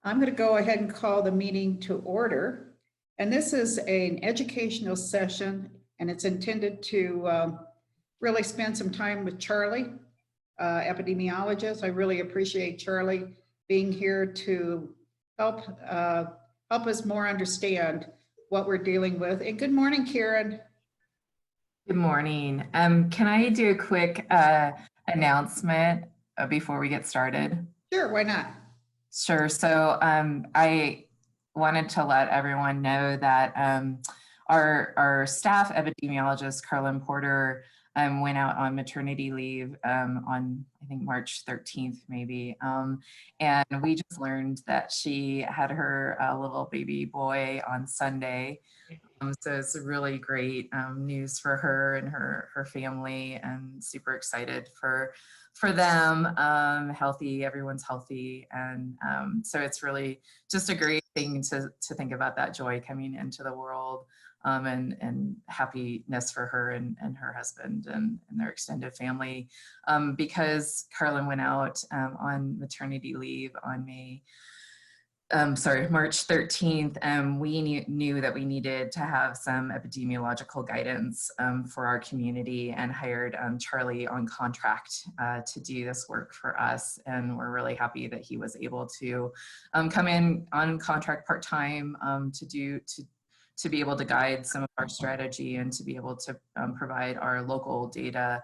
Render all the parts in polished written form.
I'm going to go ahead and call the meeting to order. And this is an educational session, and it's intended to really spend some time with Charlie, epidemiologist. I really appreciate Charlie being here to help us more understand what we're dealing with. And good morning, Karen. Good morning. Can I do a quick announcement before we get started? Sure, why not? Sure. So I wanted to let everyone know that our staff epidemiologist, Carlin Porter, went out on maternity leave on, I think, March 13th, maybe. And we just learned that she had her little baby boy on Sunday. So it's really great news for her and her family, and super excited for them. Healthy, everyone's healthy, and so it's really just a great thing to think about that joy coming into the world, and happiness for her and her husband and their extended family, because Carlin went out on maternity leave on March 13th, we knew that we needed to have some epidemiological guidance for our community, and hired Charlie on contract to do this work for us. And we're really happy that he was able to come in on contract part-time to be able to guide some of our strategy, and to be able to provide our local data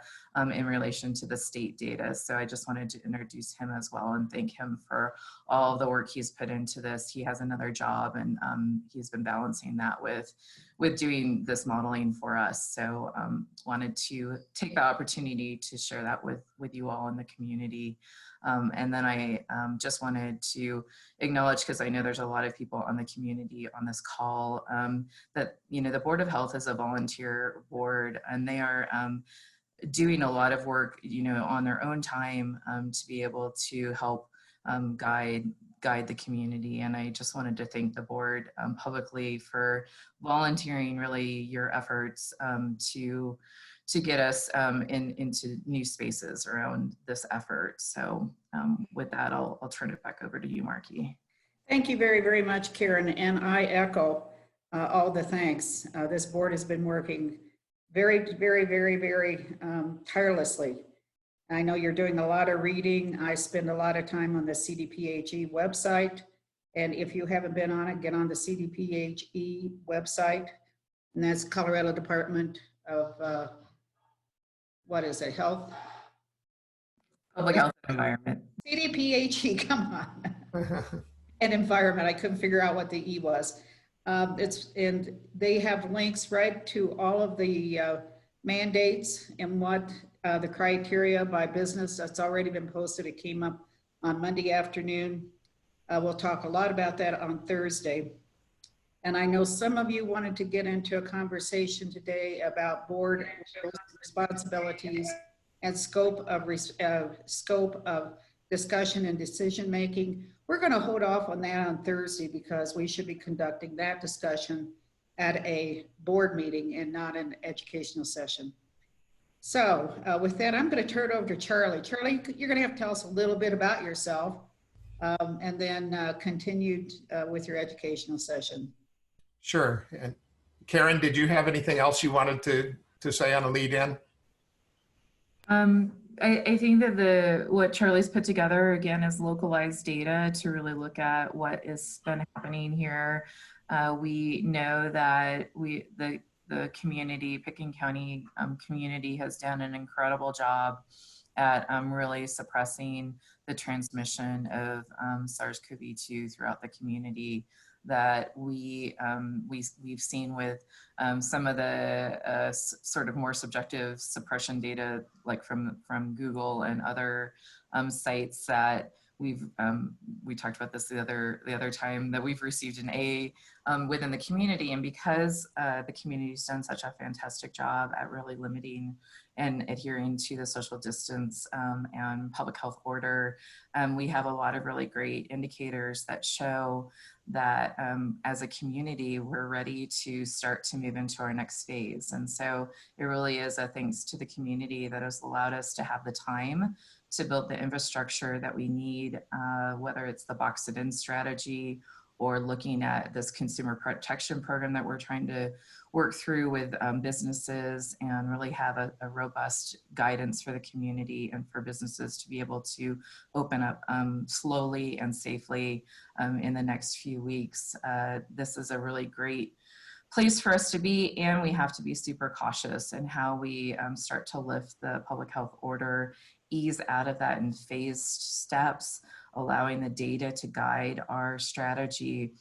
in relation to the state data. So I just wanted to introduce him as well and thank him for all of the work he's put into this. He has another job, and he's been balancing that with doing this modeling for us. So wanted to take the opportunity to share that with you all in the community. And then I just wanted to acknowledge, because I know there's a lot of people on the community on this call, that, you know, the Board of Health is a volunteer board, and they are doing a lot of work, you know, on their own time to be able to help guide the community. And I just wanted to thank the board publicly for volunteering really your efforts to get us into new spaces around this effort. So with that, I'll turn it back over to you, Marky. Thank you very, very much, Karen. And I echo all the thanks. This board has been working very, very, very, very tirelessly. I know you're doing a lot of reading. I spend a lot of time on the CDPHE website. And if you haven't been on it, get on the CDPHE website. And that's Colorado Department of, what is it, Health? Public Health and Environment. CDPHE, come on. And Environment, I couldn't figure out what the E was. And they have links right to all of the mandates and what the criteria by business that's already been posted. It came up on Monday afternoon. We'll talk a lot about that on Thursday. And I know some of you wanted to get into a conversation today about board responsibilities and scope of discussion and decision making. We're going to hold off on that on Thursday, because we should be conducting that discussion at a board meeting and not an educational session. So with that, I'm going to turn it over to Charlie. Charlie, you're going to have to tell us a little bit about yourself, and then continue with your educational session. Sure. And Karen, did you have anything else you wanted to say on a lead in? I think that what Charlie's put together, again, is localized data to really look at what has been happening here. We know that the community, Pitkin County community, has done an incredible job at really suppressing the transmission of SARS-CoV-2 throughout the community. That we've seen with some of the sort of more subjective suppression data, like from Google and other sites, that we talked about this the other time, that we've received an A within the community. And because the community's done such a fantastic job at really limiting and adhering to the social distance and public health order, we have a lot of really great indicators that show that as a community, we're ready to start to move into our next phase. And so it really is a thanks to the community that has allowed us to have the time to build the infrastructure that we need, whether it's the box it in strategy or looking at this consumer protection program that we're trying to work through with businesses and really have a robust guidance for the community and for businesses to be able to open up slowly and safely in the next few weeks. This is a really great place for us to be, and we have to be super cautious in how we start to lift the public health order, ease out of that in phased steps, allowing the data to guide our strategy.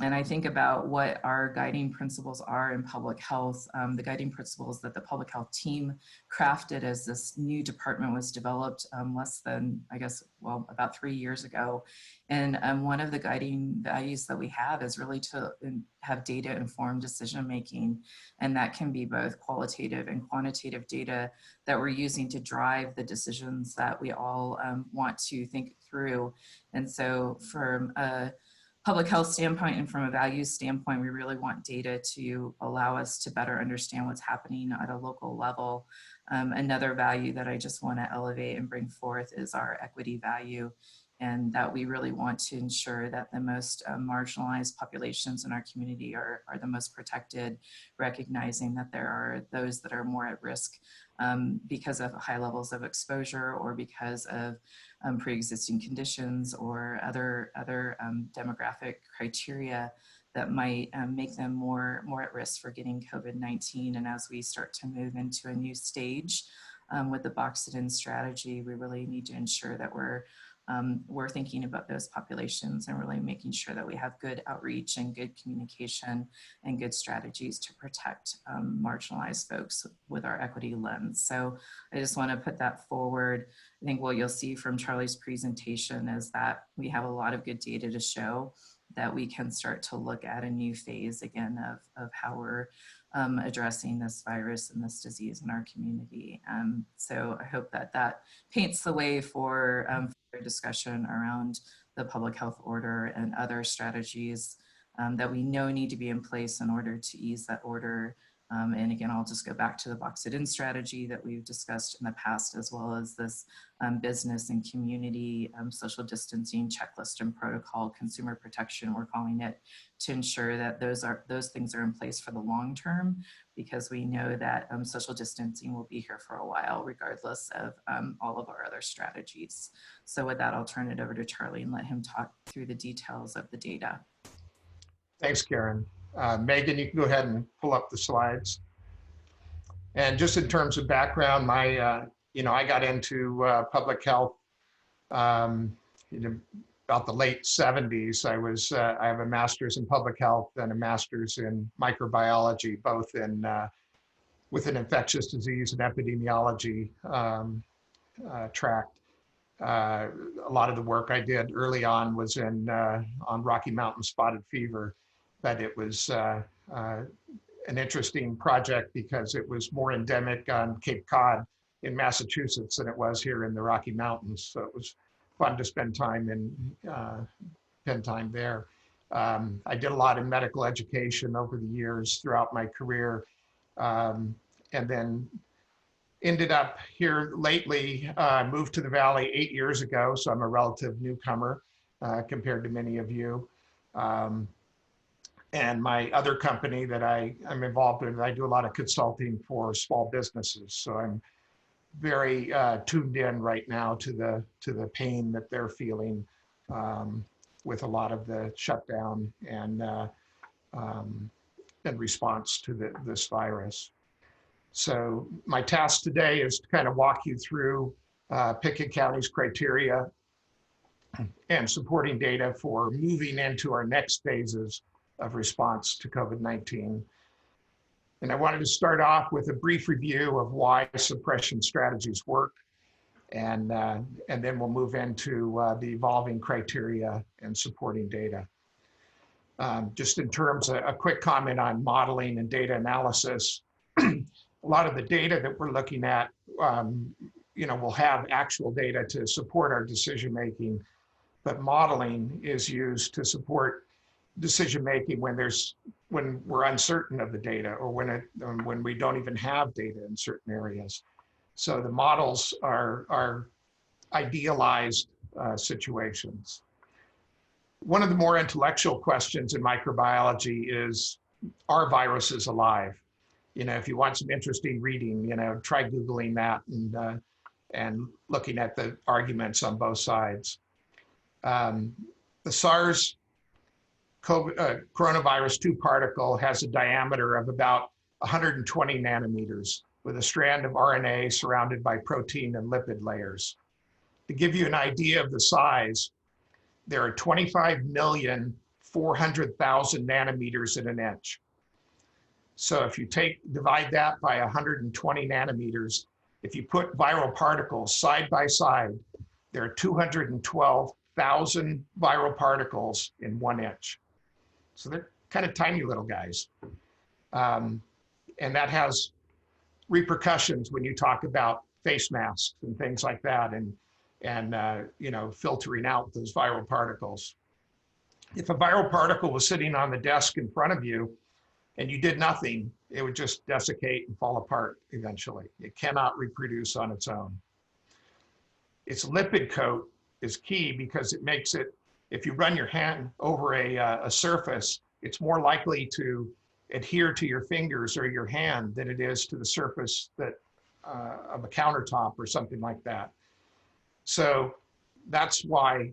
And I think about what our guiding principles are in public health, the guiding principles that the public health team crafted as this new department was developed less than, I guess, well, about 3 years ago. And one of the guiding values that we have is really to have data-informed decision-making. And that can be both qualitative and quantitative data that we're using to drive the decisions that we all want to think through. And so from a public health standpoint and from a values standpoint, we really want data to allow us to better understand what's happening at a local level. Another value that I just want to elevate and bring forth is our equity value, and that we really want to ensure that the most marginalized populations in our community are the most protected, recognizing that there are those that are more at risk because of high levels of exposure or because of pre-existing conditions or other demographic criteria that might make them more at risk for getting COVID-19. And as we start to move into a new stage with the box it in strategy, we really need to ensure that we're thinking about those populations and really making sure that we have good outreach and good communication and good strategies to protect marginalized folks with our equity lens. So I just want to put that forward. I think what you'll see from Charlie's presentation is that we have a lot of good data to show that we can start to look at a new phase again of how we're addressing this virus and this disease in our community. So I hope that that paints the way for discussion around the public health order and other strategies that we know need to be in place in order to ease that order. And again, I'll just go back to the box it in strategy that we've discussed in the past, as well as this business and community social distancing checklist and protocol, consumer protection, we're calling it, to ensure that those things are in place for the long term, because we know that social distancing will be here for a while, regardless of all of our other strategies. So with that, I'll turn it over to Charlie and let him talk through the details of the data. Thanks, Karen. Megan, you can go ahead and pull up the slides. And just in terms of background, I got into public health in about the late 70s. I have a master's in public health and a master's in microbiology, both with an infectious disease and epidemiology track. A lot of the work I did early on was on Rocky Mountain spotted fever. But it was an interesting project because it was more endemic on Cape Cod in Massachusetts than it was here in the Rocky Mountains. So it was fun to spend time there. I did a lot in medical education over the years throughout my career, and then ended up here lately. Moved to the Valley 8 years ago, so I'm a relative newcomer compared to many of you. And my other company that I'm involved in, I do a lot of consulting for small businesses. So I'm very tuned in right now to the pain that they're feeling with a lot of the shutdown and in response to this virus. So my task today is to kind of walk you through Pitkin County's criteria and supporting data for moving into our next phases of response to COVID-19. And I wanted to start off with a brief review of why suppression strategies work, and then we'll move into the evolving criteria and supporting data. Just in terms of a quick comment on modeling and data analysis, a lot of the data that we're looking at, we'll have actual data to support our decision-making, but modeling is used to support decision-making when we're uncertain of the data, or when we don't even have data in certain areas. So the models are idealized situations. One of the more intellectual questions in microbiology is, are viruses alive? You know, if you want some interesting reading, you know, try Googling that and looking at the arguments on both sides. The SARS coronavirus 2 particle has a diameter of about 120 nanometers with a strand of RNA surrounded by protein and lipid layers. To give you an idea of the size, there are 25,400,000 nanometers in an inch. So if you divide that by 120 nanometers, if you put viral particles side by side, there are 212,000 viral particles in 1 inch. So they're kind of tiny little guys. And that has repercussions when you talk about face masks and things like that, and you know, filtering out those viral particles. If a viral particle was sitting on the desk in front of you and you did nothing, it would just desiccate and fall apart eventually. It cannot reproduce on its own. Its lipid coat is key because it makes it, if you run your hand over a surface, it's more likely to adhere to your fingers or your hand than it is to the surface that of a countertop or something like that. So that's why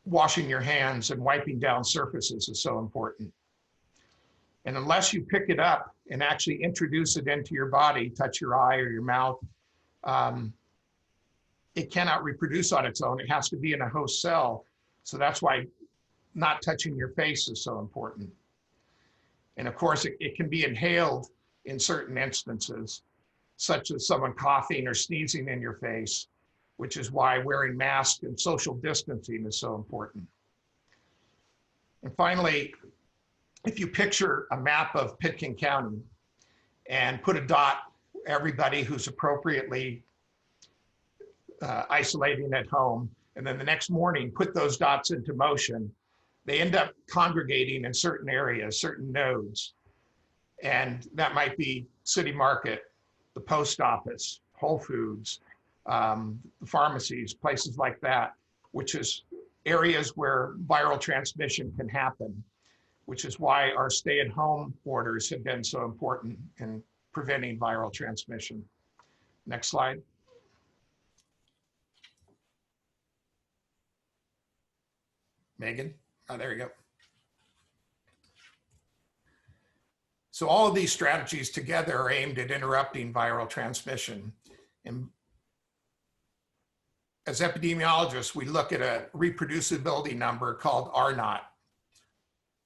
washing your hands and wiping down surfaces is so important. And unless you pick it up and actually introduce it into your body, touch your eye or your mouth, it cannot reproduce on its own. It has to be in a host cell. So that's why not touching your face is so important. And of course, it can be inhaled in certain instances, such as someone coughing or sneezing in your face, which is why wearing masks and social distancing is so important. And finally, if you picture a map of Pitkin County and put a dot, everybody who's appropriately isolating at home, and then the next morning put those dots into motion, they end up congregating in certain areas, certain nodes. And that might be City Market, the post office, Whole Foods, pharmacies, places like that, which is areas where viral transmission can happen, which is why our stay-at-home orders have been so important in preventing viral transmission. Next slide. Megan, oh, there you go. So all of these strategies together are aimed at interrupting viral transmission. And as epidemiologists, we look at a reproducibility number called R0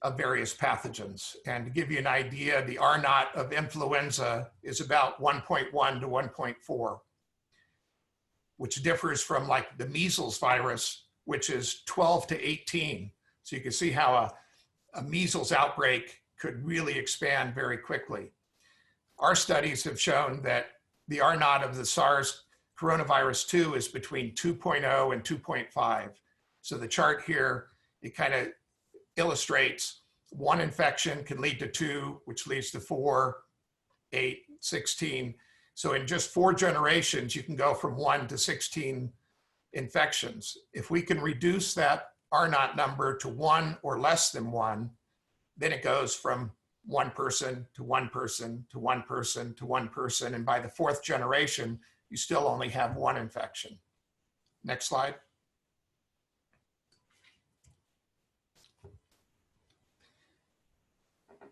of various pathogens. And to give you an idea, the R0 of influenza is about 1.1 to 1.4, which differs from like the measles virus, which is 12 to 18. So you can see how a measles outbreak could really expand very quickly. Our studies have shown that the R0 of the SARS coronavirus 2 is between 2.0 and 2.5. So the chart here, it kind of illustrates one infection can lead to 2, which leads to 4, 8, 16. So in just 4 generations, you can go from 1 to 16 infections. If we can reduce that R0 number to 1 or less than 1, then it goes from 1 person to 1 person to 1 person to 1 person. And by the 4th generation, you still only have 1 infection. Next slide.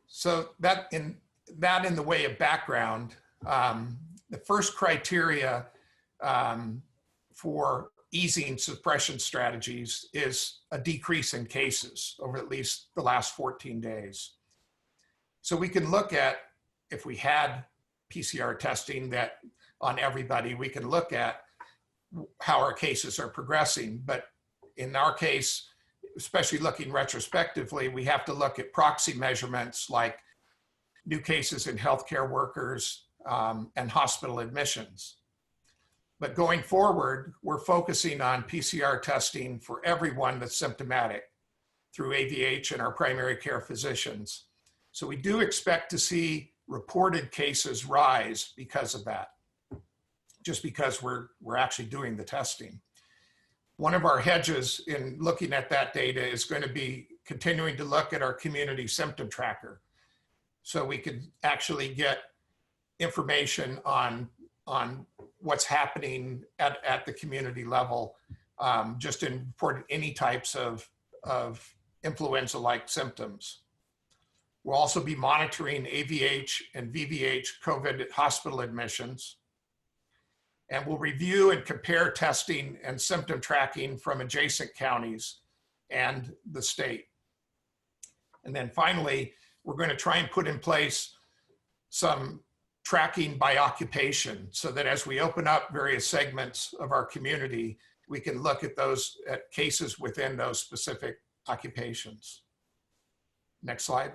So that in the way of background, the first criteria for easing suppression strategies is a decrease in cases over at least the last 14 days. So we can look at, if we had PCR testing that on everybody, we can look at how our cases are progressing. But in our case, especially looking retrospectively, we have to look at proxy measurements like new cases in healthcare workers and hospital admissions. But going forward, we're focusing on PCR testing for everyone that's symptomatic through AVH and our primary care physicians. So we do expect to see reported cases rise because of that, just because we're actually doing the testing. One of our hedges in looking at that data is going to be continuing to look at our community symptom tracker. So we could actually get information on what's happening at the community level, just in reporting any types of influenza-like symptoms. We'll also be monitoring AVH and VVH COVID hospital admissions. And we'll review and compare testing and symptom tracking from adjacent counties and the state. And then finally, we're going to try and put in place some tracking by occupation so that as we open up various segments of our community, we can look at those cases within those specific occupations. Next slide.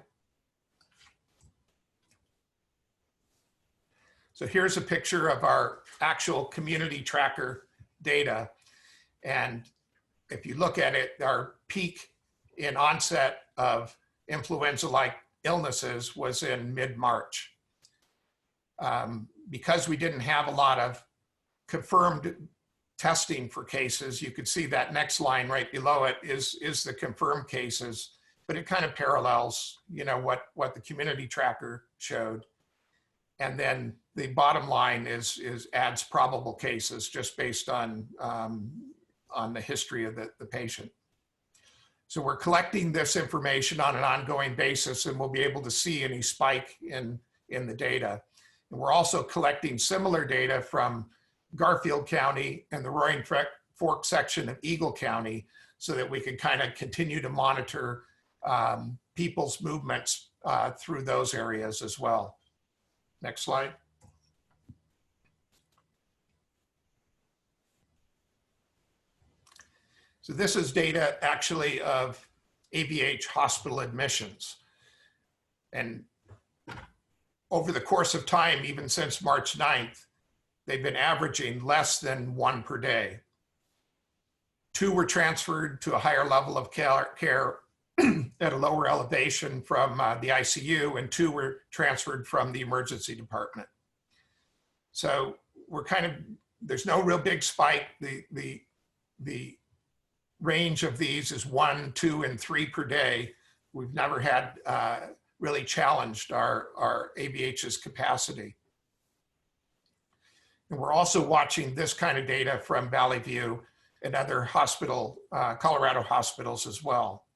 So here's a picture of our actual community tracker data. And if you look at it, our peak in onset of influenza-like illnesses was in mid-March. Because we didn't have a lot of confirmed testing for cases, you could see that next line right below it is the confirmed cases, but it kind of parallels, you know, what the community tracker showed. And then the bottom line adds probable cases just based on the history of the patient. So we're collecting this information on an ongoing basis, and we'll be able to see any spike in the data. And we're also collecting similar data from Garfield County and the Roaring Fork section of Eagle County so that we can kind of continue to monitor people's movements through those areas as well. Next slide. So this is data actually of AVH hospital admissions. And over the course of time, even since March 9th, they've been averaging less than 1 per day. 2 were transferred to a higher level of care at a lower elevation from the ICU, and 2 were transferred from the emergency department. So we're kind of, there's no real big spike. The range of these is 1, 2, and 3 per day. We've never had really challenged our AVH's capacity. And we're also watching this kind of data from Valley View and other Colorado hospitals as well.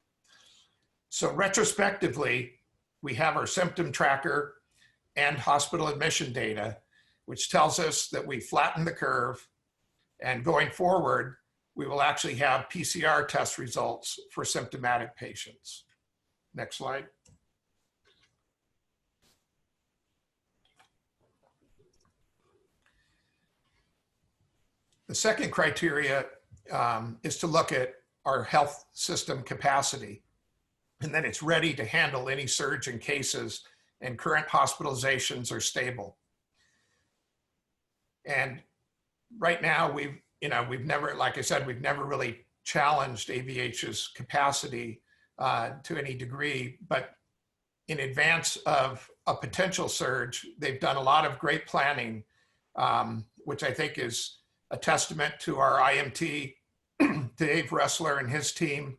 So retrospectively, we have our symptom tracker and hospital admission data, which tells us that we flattened the curve, and going forward, we will actually have PCR test results for symptomatic patients. Next slide. The second criteria is to look at our health system capacity, and that it's ready to handle any surge in cases and current hospitalizations are stable. And right now we've never, like I said, we've never really challenged AVH's capacity to any degree, but in advance of a potential surge, they've done a lot of great planning, which I think is a testament to our IMT, Dave Ressler and his team,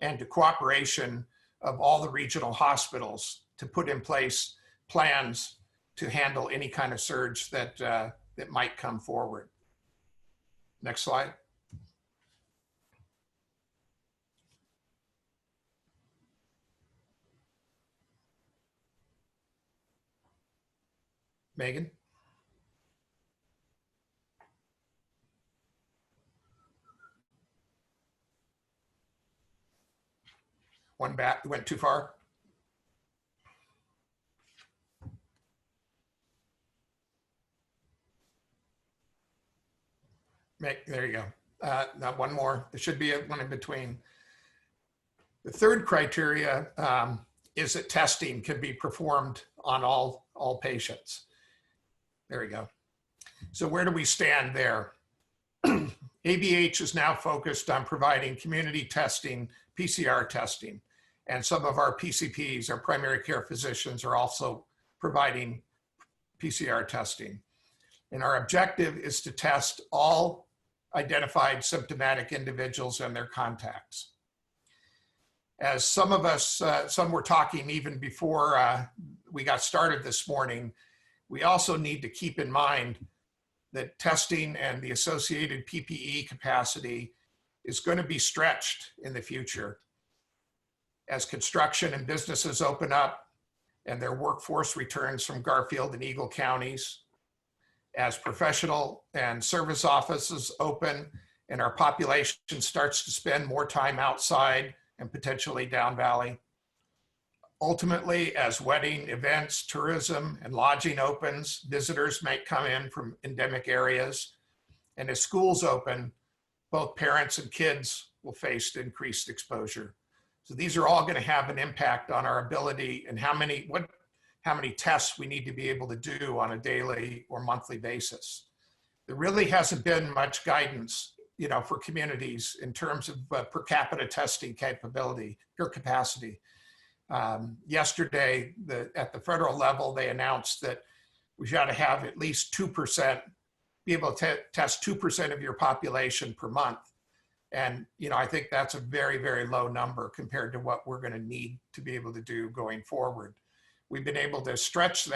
and to cooperation of all the regional hospitals to put in place plans to handle any kind of surge that might come forward. Next slide. Megan? One back, went too far. There you go. Now one more. There should be one in between. The third criteria is that testing can be performed on all patients. There we go. So where do we stand there? AVH is now focused on providing community testing, PCR testing, and some of our PCPs, our primary care physicians, are also providing PCR testing. And our objective is to test all identified symptomatic individuals and their contacts. As some of us, some were talking even before we got started this morning, we also need to keep in mind that testing and the associated PPE capacity is going to be stretched in the future. As construction and businesses open up and their workforce returns from Garfield and Eagle counties, as professional and service offices open and our population starts to spend more time outside and potentially down valley. Ultimately, as wedding, events, tourism, and lodging opens, visitors may come in from endemic areas. And as schools open, both parents and kids will face increased exposure. So these are all going to have an impact on our ability and how many tests we need to be able to do on a daily or monthly basis. There really hasn't been much guidance, for communities in terms of per capita testing capability or capacity. Yesterday, at the federal level, they announced that we got to have at least 2%, be able to test 2% of your population per month. And, I think that's a very, very low number compared to what we're going to need to be able to do going forward. We've been able to stretch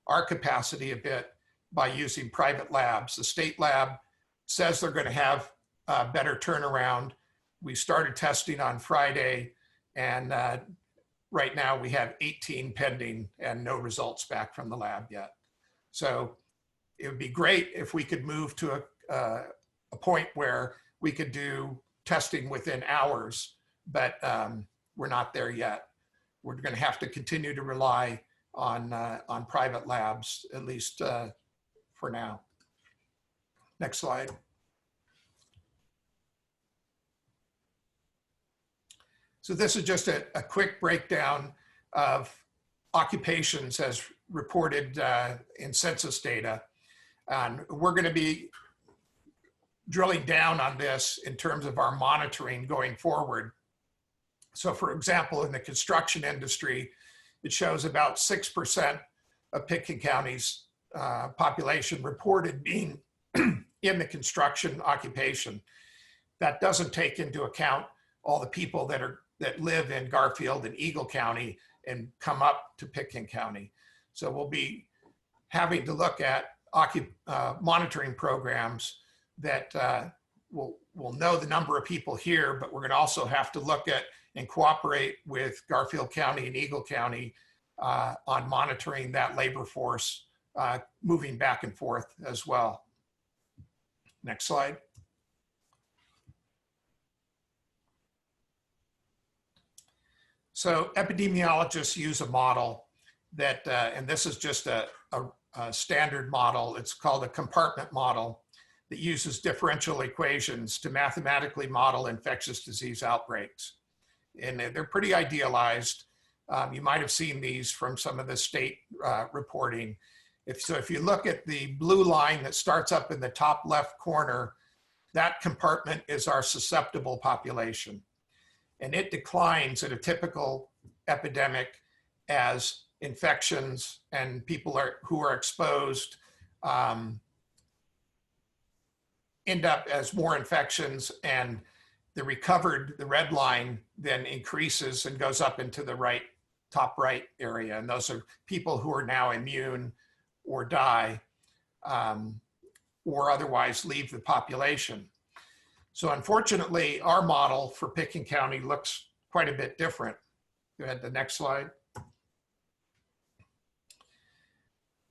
our capacity a bit by using private labs. The state lab says they're going to have a better turnaround. We started testing on Friday, and right now we have 18 pending and no results back from the lab yet. So it would be great if we could move to a point where we could do testing within hours, but we're not there yet. We're going to have to continue to rely on private labs, at least for now. Next slide. So this is just a quick breakdown of occupations as reported in census data. And we're going to be drilling down on this in terms of our monitoring going forward. So for example, in the construction industry, it shows about 6% of Pitkin County's population reported being in the construction occupation. That doesn't take into account all the people that live in Garfield and Eagle County and come up to Pitkin County. So we'll be having to look at monitoring programs that will know the number of people here, but we're going to also have to look at and cooperate with Garfield County and Eagle County on monitoring that labor force moving back and forth as well. Next slide. So epidemiologists use a model that, and this is just a standard model, it's called a compartment model that uses differential equations to mathematically model infectious disease outbreaks. And they're pretty idealized. You might have seen these from some of the state reporting. If you look at the blue line that starts up in the top left corner, that compartment is our susceptible population. And it declines at a typical epidemic as infections and people who are exposed end up as more infections, and the red line then increases and goes up into the top right area. And those are people who are now immune or die or otherwise leave the population. So unfortunately, our model for Pitkin County looks quite a bit different. Go ahead to the next slide.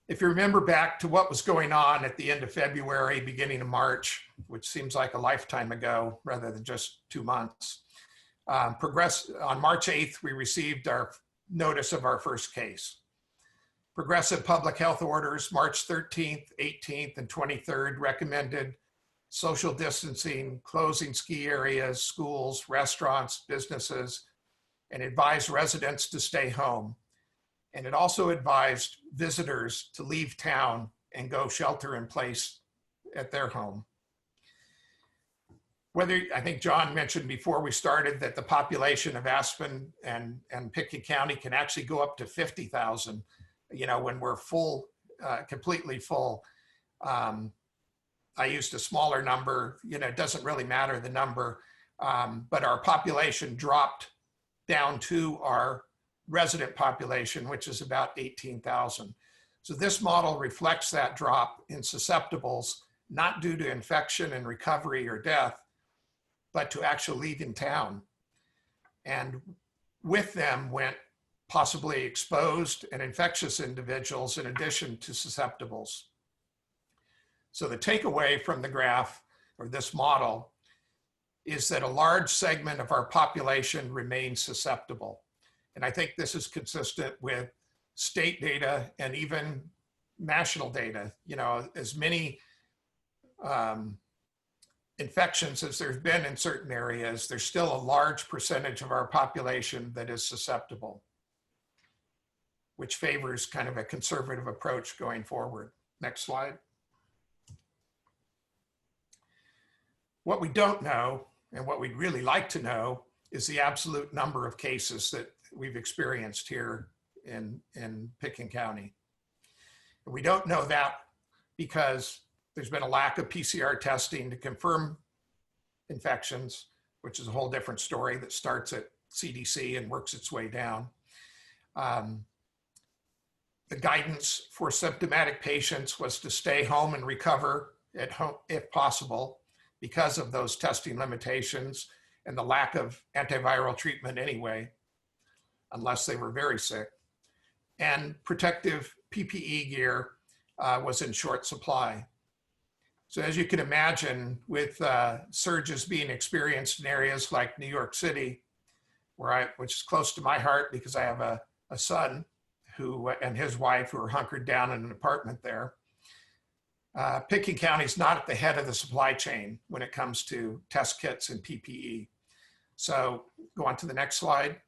If you remember back to what was going on at the end of February, beginning of March, which seems like a lifetime ago rather than just 2 months, on March 8th, we received our notice of our first case. Progressive public health orders, March 13th, 18th, and 23rd recommended social distancing, closing ski areas, schools, restaurants, businesses, and advised residents to stay home. And it also advised visitors to leave town and go shelter in place at their home. I think John mentioned before we started that the population of Aspen and Pitkin County can actually go up to 50,000, when we're full, completely full. I used a smaller number, it doesn't really matter the number, but our population dropped down to our resident population, which is about 18,000. So this model reflects that drop in susceptibles, not due to infection and recovery or death, but to actually leaving town. And with them went possibly exposed and infectious individuals in addition to susceptibles. So the takeaway from the graph or this model is that a large segment of our population remains susceptible. And I think this is consistent with state data and even national data. As many infections as there's been in certain areas, there's still a large percentage of our population that is susceptible, which favors kind of a conservative approach going forward. Next slide. What we don't know, and what we'd really like to know, is the absolute number of cases that we've experienced here in Pitkin County. And we don't know that because there's been a lack of PCR testing to confirm infections, which is a whole different story that starts at CDC and works its way down. The guidance for symptomatic patients was to stay home and recover at home if possible because of those testing limitations and the lack of antiviral treatment anyway, unless they were very sick. And protective PPE gear was in short supply. So as you can imagine, with surges being experienced in areas like New York City, which is close to my heart because I have a son who and his wife who are hunkered down in an apartment there. Pitkin County is not at the head of the supply chain when it comes to test kits and PPE. So go on to the next slide.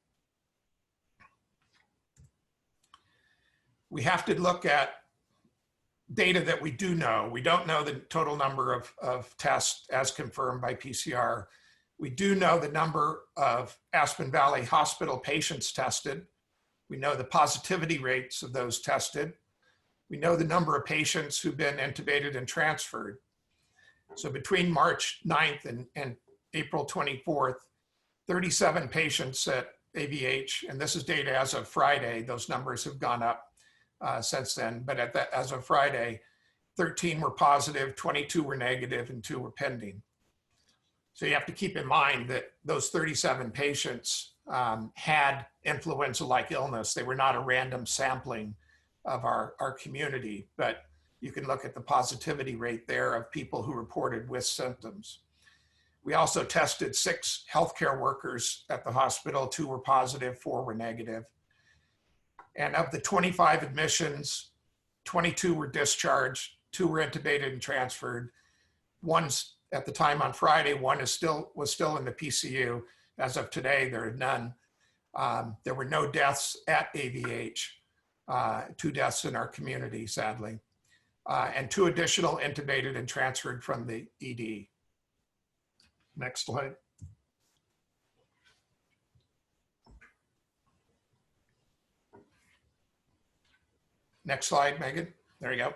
We have to look at data that we do know. We don't know the total number of tests as confirmed by PCR. We do know the number of Aspen Valley Hospital patients tested. We know the positivity rates of those tested. We know the number of patients who've been intubated and transferred. So between March 9th and April 24th, 37 patients at AVH, and this is data as of Friday, those numbers have gone up since then, but as of Friday, 13 were positive, 22 were negative, and 2 were pending. So you have to keep in mind that those 37 patients had influenza-like illness. They were not a random sampling of our community, but you can look at the positivity rate there of people who reported with symptoms. We also tested 6 healthcare workers at the hospital. 2 were positive, 4 were negative. And of the 25 admissions, 22 were discharged, 2 were intubated and transferred. One's at the time on Friday, one was still in the PCU. As of today, there are none. There were no deaths at AVH, 2 deaths in our community, sadly, and 2 additional intubated and transferred from the ED. Next slide. Next slide, Megan. There you go.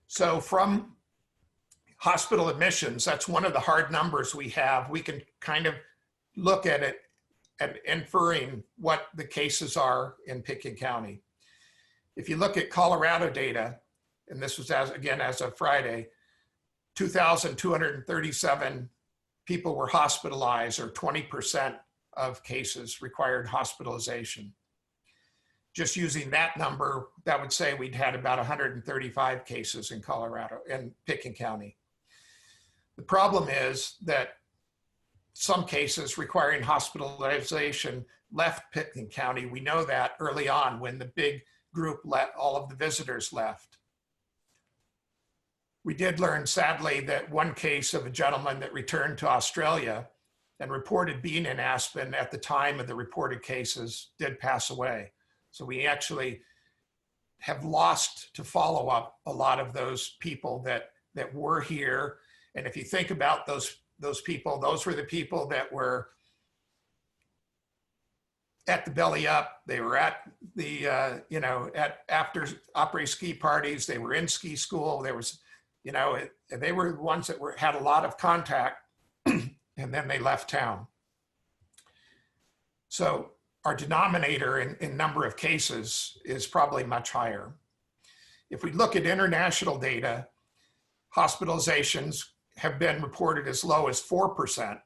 So from hospital admissions, that's one of the hard numbers we have. We can kind of look at it and inferring what the cases are in Pitkin County. If you look at Colorado data, and this was again as of Friday, 2,237 people were hospitalized, or 20% of cases required hospitalization. Just using that number, that would say we'd had about 135 cases in Colorado, in Pitkin County. The problem is that some cases requiring hospitalization left Pitkin County. We know that early on when the big group all of the visitors left. We did learn, sadly, that one case of a gentleman that returned to Australia and reported being in Aspen at the time of the reported cases did pass away. So we actually have lost to follow up a lot of those people that were here. And if you think about those people, those were the people that were at the belly up. They were at the, at after après ski parties. They were in ski school. There was They were the ones that had a lot of contact and then they left town. So our denominator in number of cases is probably much higher. If we look at international data, hospitalizations have been reported as low as 4%.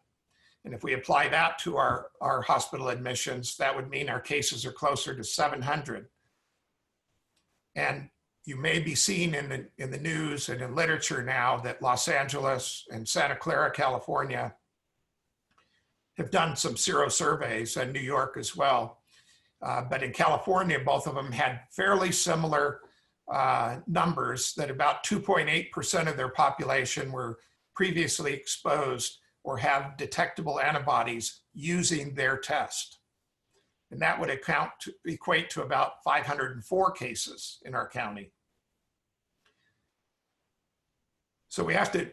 And if we apply that to our hospital admissions, that would mean our cases are closer to 700. And you may be seeing in the news and in literature now that Los Angeles and Santa Clara, California, have done some sero surveys, and New York as well. But in California, both of them had fairly similar numbers, that about 2.8% of their population were previously exposed or have detectable antibodies using their test. And that would equate to about 504 cases in our county. So we have to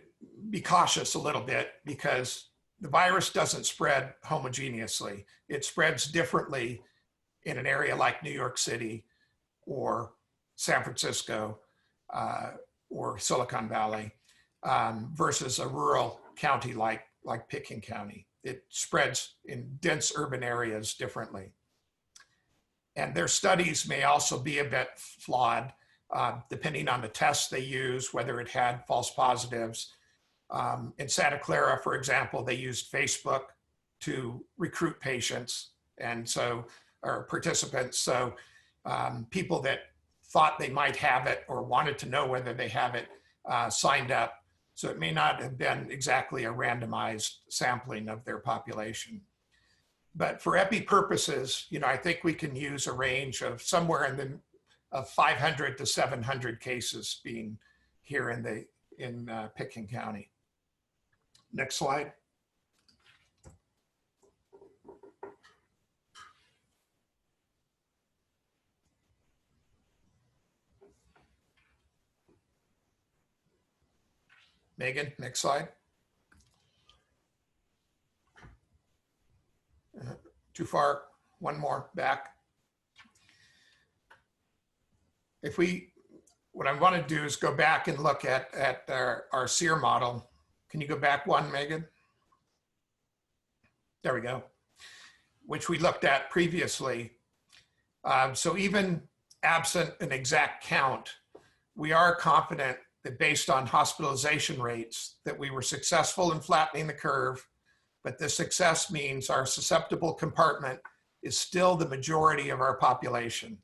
be cautious a little bit, because the virus doesn't spread homogeneously. It spreads differently in an area like New York City or San Francisco or Silicon Valley versus a rural county like Pitkin County. It spreads in dense urban areas differently. And their studies may also be a bit flawed, depending on the tests they use, whether it had false positives. In Santa Clara, for example, they used Facebook to recruit patients or participants. So people that thought they might have it or wanted to know whether they have it signed up. So it may not have been exactly a randomized sampling of their population. But for epi purposes, I think we can use a range of somewhere of 500 to 700 cases being here in Pitkin County. Next slide. Megan, next slide. Too far, one more back. What I want to do is go back and look at our SEER model. Can you go back one, Megan? There we go. Which we looked at previously. So even absent an exact count, we are confident that based on hospitalization rates, that we were successful in flattening the curve, but this success means our susceptible compartment is still the majority of our population.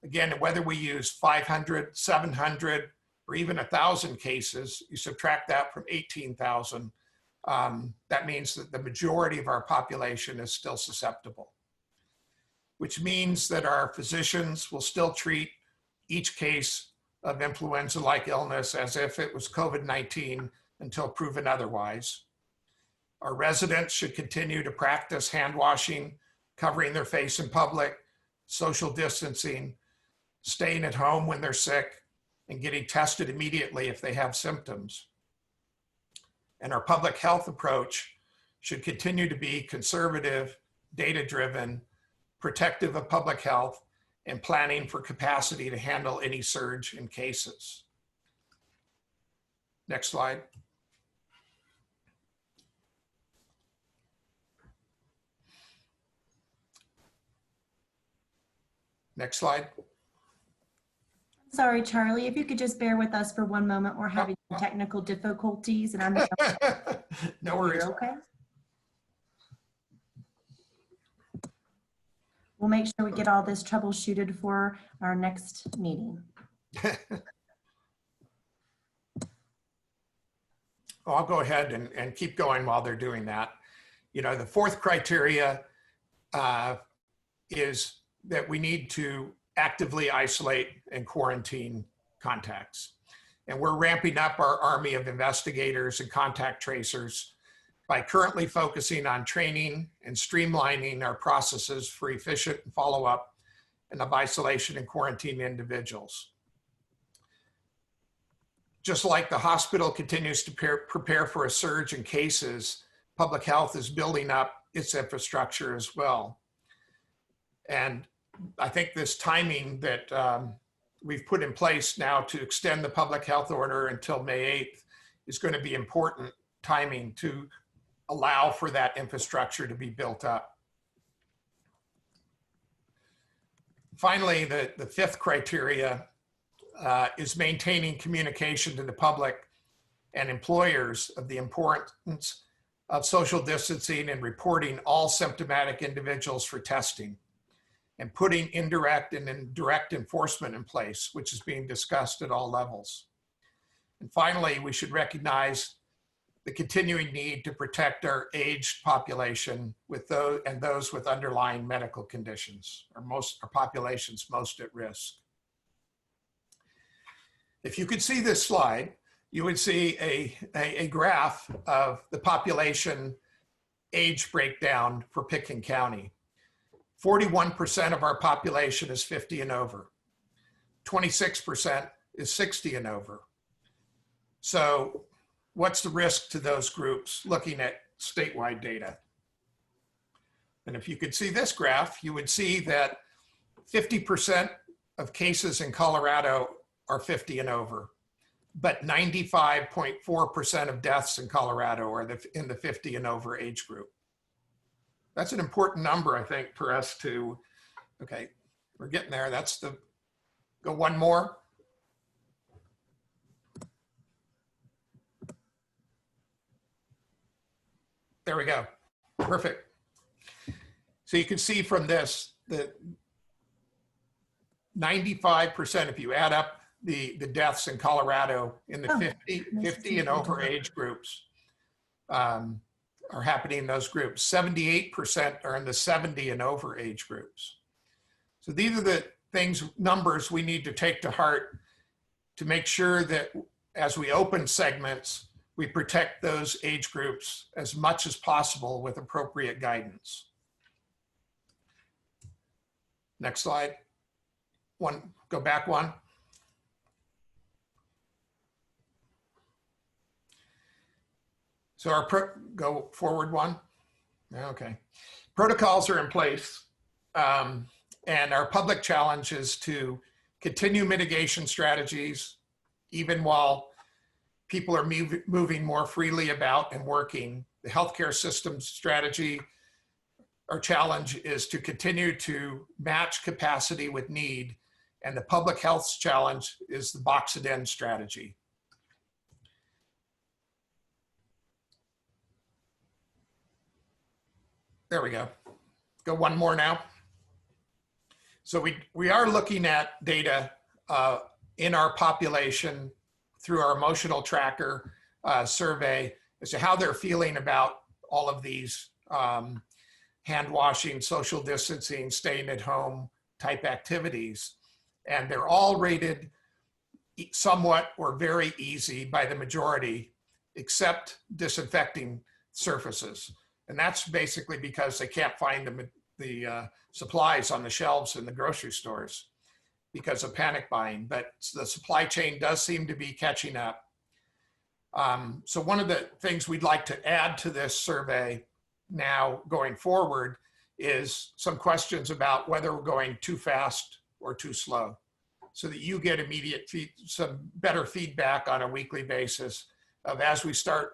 Again, whether we use 500, 700, or even 1,000 cases, you subtract that from 18,000, that means that the majority of our population is still susceptible, which means that our physicians will still treat each case of influenza-like illness as if it was COVID-19 until proven otherwise. Our residents should continue to practice hand washing, covering their face in public, social distancing, staying at home when they're sick, and getting tested immediately if they have symptoms. And our public health approach should continue to be conservative, data-driven, protective of public health, and planning for capacity to handle any surge in cases. Next slide. Next slide. Sorry, Charlie, if you could just bear with us for one moment. We're having technical difficulties and I'm no worries. okay. We'll make sure we get all this troubleshooted for our next meeting. I'll go ahead and keep going while they're doing that. The fourth criteria is that we need to actively isolate and quarantine contacts. And we're ramping up our army of investigators and contact tracers by currently focusing on training and streamlining our processes for efficient follow-up and of isolation and quarantine individuals. Just like the hospital continues to prepare for a surge in cases, public health is building up its infrastructure as well. And I think this timing that we've put in place now to extend the public health order until May 8th is going to be important timing to allow for that infrastructure to be built up. Finally, the fifth criteria is maintaining communication to the public and employers of the importance of social distancing and reporting all symptomatic individuals for testing, and putting indirect and direct enforcement in place, which is being discussed at all levels. And finally, we should recognize the continuing need to protect our aged population with those with underlying medical conditions, our populations most at risk. If you could see this slide, you would see a graph of the population age breakdown for Pitkin County. 41% of our population is 50 and over. 26% is 60 and over. So what's the risk to those groups looking at statewide data? And if you could see this graph, you would see that 50% of cases in Colorado are 50 and over, but 95.4% of deaths in Colorado are in the 50 and over age group. That's an important number, I think, for us to, okay, we're getting there. That's the, go one more. There we go. Perfect. So you can see from this that 95%, if you add up the deaths in Colorado in the 50 and over age groups, are happening in those groups. 78% are in the 70 and over age groups. So these are the numbers we need to take to heart to make sure that as we open segments, we protect those age groups as much as possible with appropriate guidance. Next slide. Go back one. So go forward one. Okay. Protocols are in place, and our public challenge is to continue mitigation strategies, even while people are moving more freely about and working. The healthcare system strategy, our challenge is to continue to match capacity with need, and the public health challenge is the box it in strategy. There we go. Go one more now. So we are looking at data in our population through our emotional tracker survey as to how they're feeling about all of these hand washing, social distancing, staying at home type activities. And they're all rated somewhat or very easy by the majority, except disinfecting surfaces. And that's basically because they can't find the supplies on the shelves in the grocery stores because of panic buying, but the supply chain does seem to be catching up. So one of the things we'd like to add to this survey now going forward is some questions about whether we're going too fast or too slow, so that you get immediate some better feedback on a weekly basis of, as we start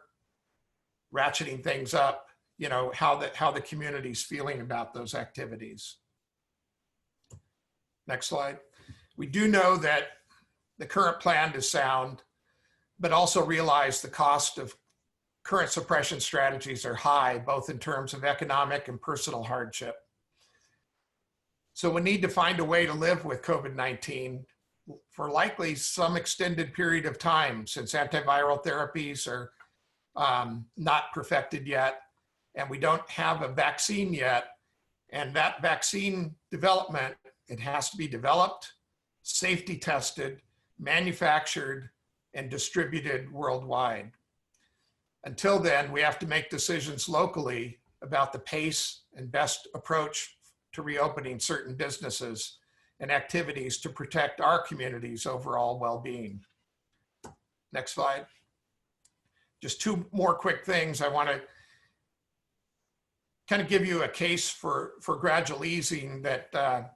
ratcheting things up, you know, how the community's feeling about those activities. Next slide. We do know that the current plan is sound, but also realize the cost of current suppression strategies are high, both in terms of economic and personal hardship. So we need to find a way to live with COVID-19 for likely some extended period of time, since antiviral therapies are not perfected yet, and we don't have a vaccine yet. And that vaccine development, it has to be developed, safety tested, manufactured, and distributed worldwide. Until then, we have to make decisions locally about the pace and best approach to reopening certain businesses and activities to protect our community's overall well-being. Next slide. Just two more quick things. I want to kind of give you a case for gradual easing that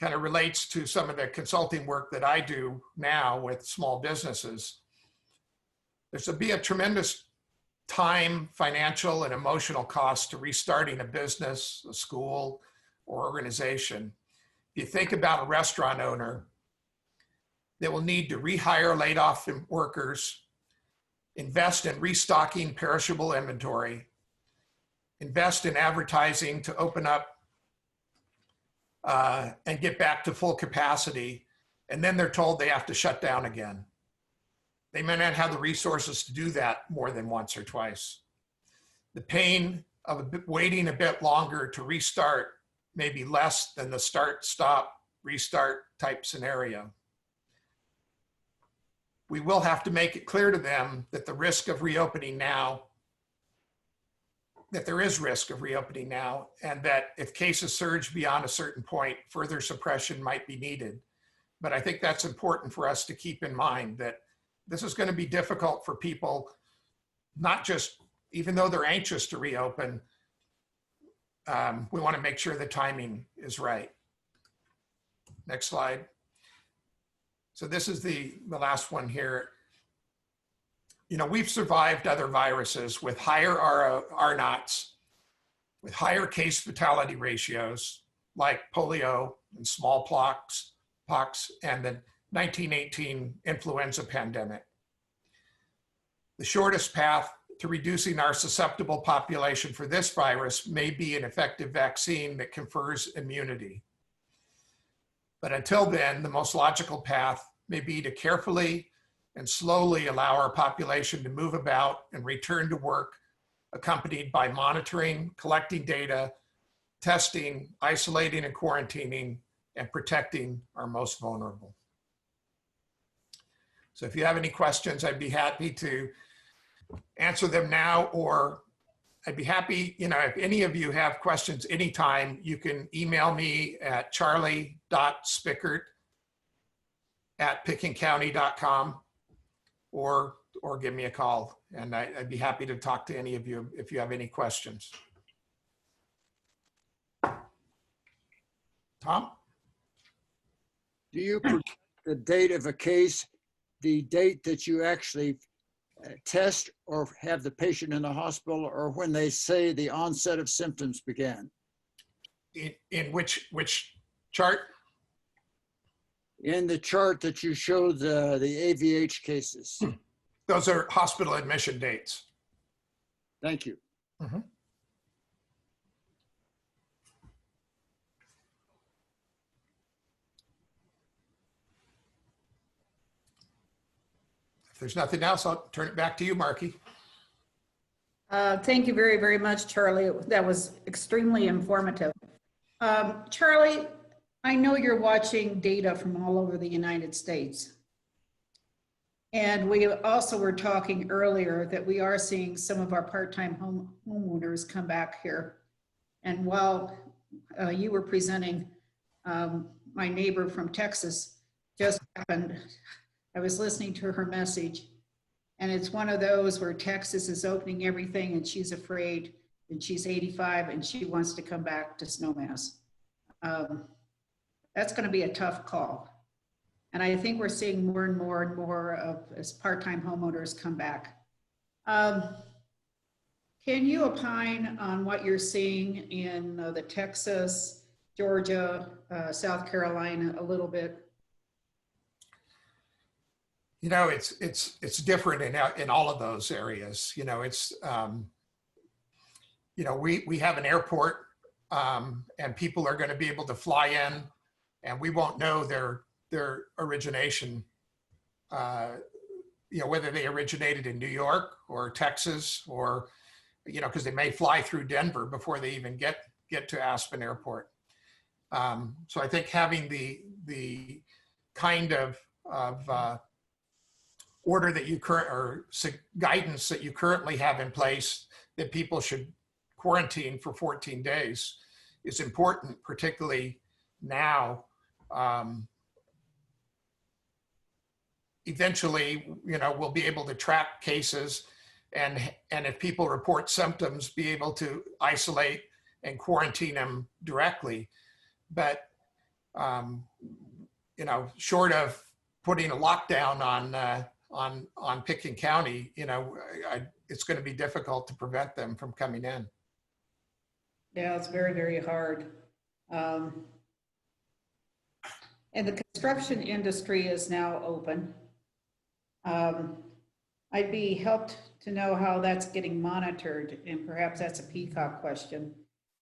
kind of relates to some of the consulting work that I do now with small businesses. There's be a tremendous time, financial, and emotional cost to restarting a business, a school, or organization. If you think about a restaurant owner, they will need to rehire laid off workers, invest in restocking perishable inventory, invest in advertising to open up and get back to full capacity. And then they're told they have to shut down again. They may not have the resources to do that more than once or twice. The pain of waiting a bit longer to restart may be less than the start, stop, restart type scenario. We will have to make it clear to them that the risk of reopening now, that there is risk of reopening now, and that if cases surge beyond a certain point, further suppression might be needed. But I think that's important for us to keep in mind, that this is going to be difficult for people, not just, even though they're anxious to reopen, we want to make sure the timing is right. Next slide. So this is the last one here. You know, we've survived other viruses with higher R0s, with higher case fatality ratios, like polio and smallpox, and the 1918 influenza pandemic. The shortest path to reducing our susceptible population for this virus may be an effective vaccine that confers immunity. But until then, the most logical path may be to carefully and slowly allow our population to move about and return to work, accompanied by monitoring, collecting data, testing, isolating and quarantining, and protecting our most vulnerable. So if you have any questions, I'd be happy to answer them now, or I'd be happy, you know, if any of you have questions anytime, you can email me at charlie.spickert@pitkincounty.com or give me a call, and I'd be happy to talk to any of you if you have any questions. Tom? Do you predict the date of a case, the date that you actually test or have the patient in the hospital, or when they say the onset of symptoms began? In which chart? In the chart that you showed the AVH cases. Those are hospital admission dates. Thank you. Mm-hmm. If there's nothing else, I'll turn it back to you, Marky. Thank you very, very much, Charlie. That was extremely informative. Charlie, I know you're watching data from all over the United States. And we also were talking earlier that we are seeing some of our part-time homeowners come back here. And while you were presenting, my neighbor from Texas just happened, I was listening to her message, and it's one of those where Texas is opening everything and she's afraid, and she's 85 and she wants to come back to Snowmass. That's going to be a tough call. And I think we're seeing more and more and more of as part-time homeowners come back. Can you opine on what you're seeing in the Texas, Georgia, South Carolina a little bit? You know, it's different in all of those areas. You know, it's you know, we have an airport, and people are going to be able to fly in, and we won't know their origination. You know, whether they originated in New York or Texas, or you know, because they may fly through Denver before they even get to Aspen Airport. So I think having the kind of order that you guidance that you currently have in place, that people should quarantine for 14 days is important, particularly now. Eventually, you know, we'll be able to track cases, and if people report symptoms, be able to isolate and quarantine them directly. But you know, short of putting a lockdown on Pitkin County, you know, it's going to be difficult to prevent them from coming in. Yeah, it's very, very hard. And the construction industry is now open. I'd be helped to know how that's getting monitored, and perhaps that's a Peacock question.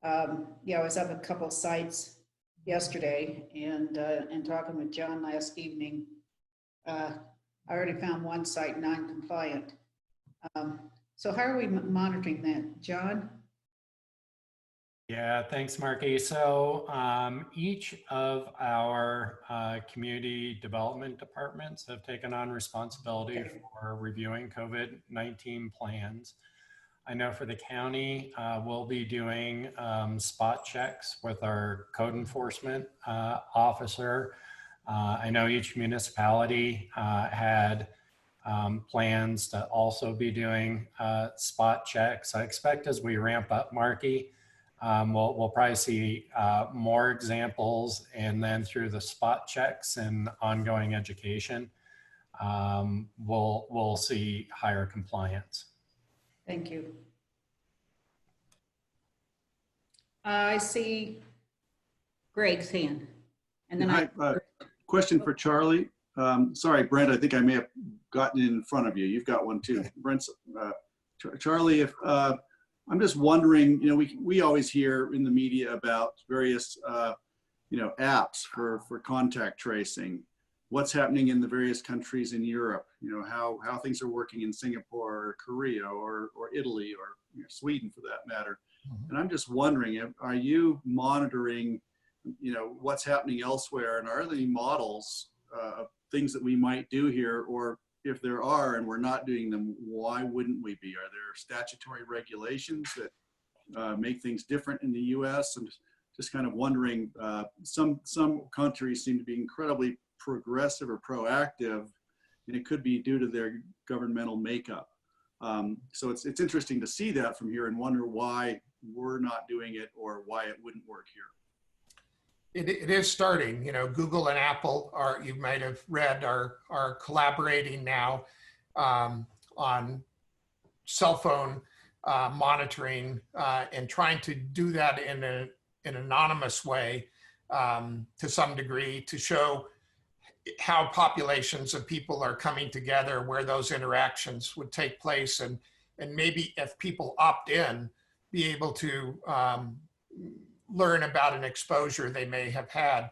Yeah, I was up at a couple of sites yesterday and talking with John last evening. I already found one site non-compliant. So how are we monitoring that, John? Yeah, thanks, Marky. So each of our community development departments have taken on responsibility for reviewing COVID-19 plans. I know for the county, we'll be doing spot checks with our code enforcement officer. I know each municipality had plans to also be doing spot checks. I expect as we ramp up, Marky, we'll probably see more examples, and then through the spot checks and ongoing education, we'll see higher compliance. Thank you. I see Greg's hand. And then Hi, question for Charlie. Sorry, Brent, I think I may have gotten it in front of you. You've got one too. Brent, Charlie, if I'm just wondering, you know, we always hear in the media about various, you know, apps for contact tracing. What's happening in the various countries in Europe? You know, how things are working in Singapore or Korea or Italy or, you know, Sweden for that matter. Mm-hmm. And I'm just wondering, are you monitoring, you know, what's happening elsewhere, and are there any models of things that we might do here, or if there are and we're not doing them, why wouldn't we be? Are there statutory regulations that make things different in the U.S.? And just kind of wondering, some countries seem to be incredibly progressive or proactive, and it could be due to their governmental makeup. So it's interesting to see that from here and wonder why we're not doing it or why it wouldn't work here. It is starting. You know, Google and Apple are, you might have read, are collaborating now on cell phone monitoring and trying to do that in an anonymous way to some degree, to show how populations of people are coming together, where those interactions would take place, and maybe if people opt in, be able to learn about an exposure they may have had.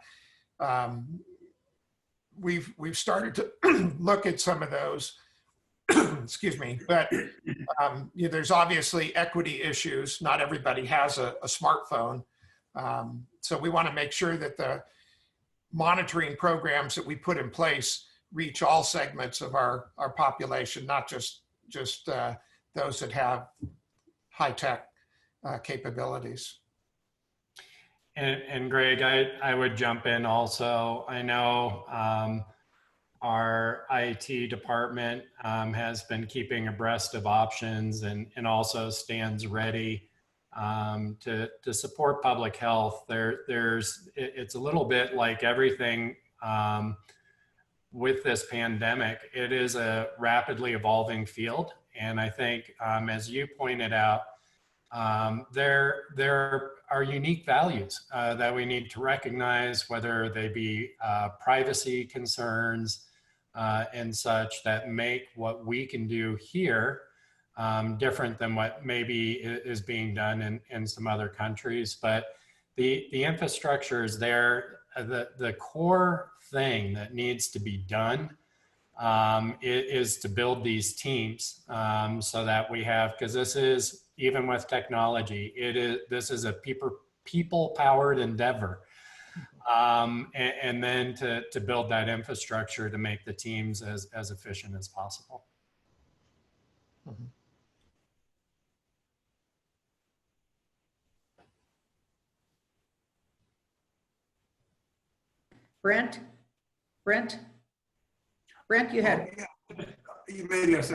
We've started to look at some of those, excuse me, but you know, there's obviously equity issues. Not everybody has a smartphone. So we want to make sure that the monitoring programs that we put in place reach all segments of our population, not just those that have high-tech capabilities. And Greg, I would jump in also. I know our IT department has been keeping abreast of options and also stands ready to support public health. It's a little bit like everything with this pandemic. It is a rapidly evolving field. And I think, as you pointed out, there are unique values that we need to recognize, whether they be privacy concerns and such, that make what we can do here different than what maybe is being done in some other countries. But the infrastructure is there. The core thing that needs to be done is to build these teams so that we have, because this is, even with technology, this is a people-powered endeavor. And then to build that infrastructure to make the teams as efficient as possible. Mm-hmm. Brent, you had. You made us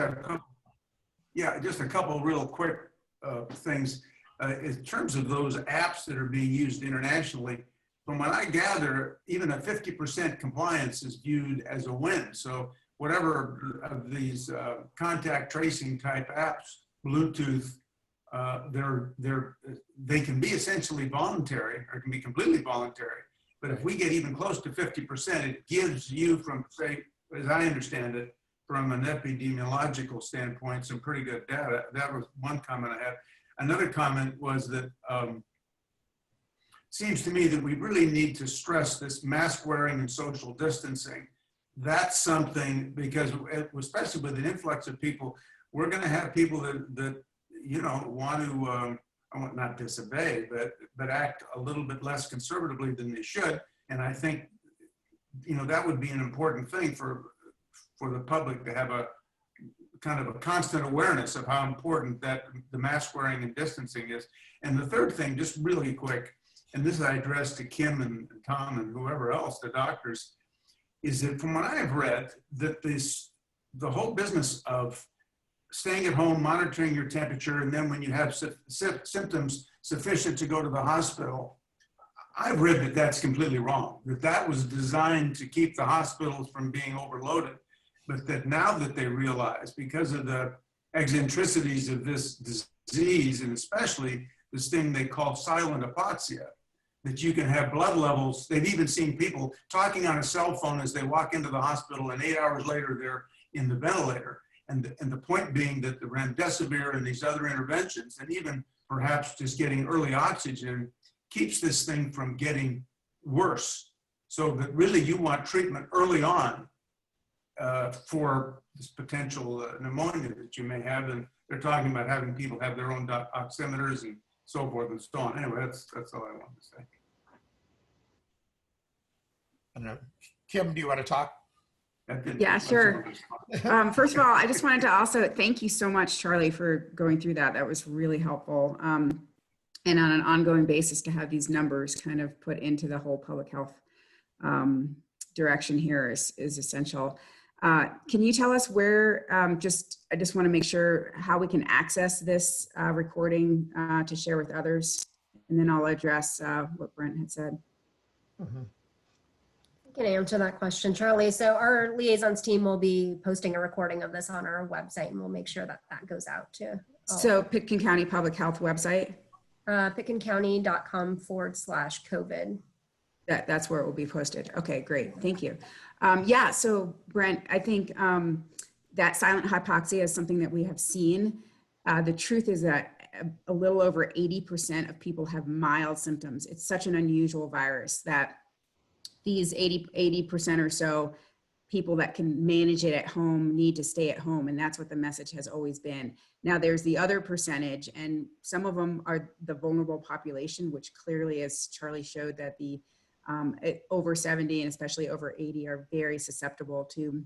just a couple real quick things. In terms of those apps that are being used internationally, from what I gather, even a 50% compliance is viewed as a win. So whatever of these contact tracing type apps, Bluetooth, they can be essentially voluntary or can be completely voluntary. But if we get even close to 50%, it gives you, from, say, as I understand it, from an epidemiological standpoint, some pretty good data. That was one comment I had. Another comment was that seems to me that we really need to stress this mask wearing and social distancing. That's something, because especially with an influx of people, we're going to have people that you know, want to, I want not disobey, but act a little bit less conservatively than they should. And I think, you know, that would be an important thing for the public to have a kind of a constant awareness of how important that the mask wearing and distancing is. And the third thing, just really quick, and this I address to Kim and Tom and whoever else, the doctors, is that from what I have read, that the whole business of staying at home, monitoring your temperature, and then when you have symptoms sufficient to go to the hospital, I've read that that's completely wrong, that was designed to keep the hospitals from being overloaded, but that now that they realize, because of the eccentricities of this disease, and especially this thing they call silent hypoxia, that you can have blood levels. They've even seen people talking on a cell phone as they walk into the hospital, and 8 hours later, they're in the ventilator. And the point being that the remdesivir and these other interventions, and even perhaps just getting early oxygen, keeps this thing from getting worse. So that really you want treatment early on for this potential pneumonia that you may have. And they're talking about having people have their own oximeters and so forth and so on. Anyway, that's all I wanted to say. I don't know. Kim, do you want to talk? Yeah, sure. First of all, I just wanted to also thank you so much, Charlie, for going through that. That was really helpful. And on an ongoing basis to have these numbers kind of put into the whole public health direction here is essential. Can you tell us where, I just want to make sure how we can access this recording to share with others, and then I'll address what Brent had said. Mm-hmm. I can answer that question, Charlie. So our liaisons team will be posting a recording of this on our website, and we'll make sure that that goes out to. So Pitkin County Public Health website? pitkincounty.com/COVID. That's where it will be posted. Okay, great. Thank you. Yeah, so Brent, I think that silent hypoxia is something that we have seen. The truth is that a little over 80% of people have mild symptoms. It's such an unusual virus that these 80% or so people that can manage it at home need to stay at home. And that's what the message has always been. Now there's the other percentage, and some of them are the vulnerable population, which clearly, as Charlie showed, that the over 70 and especially over 80 are very susceptible to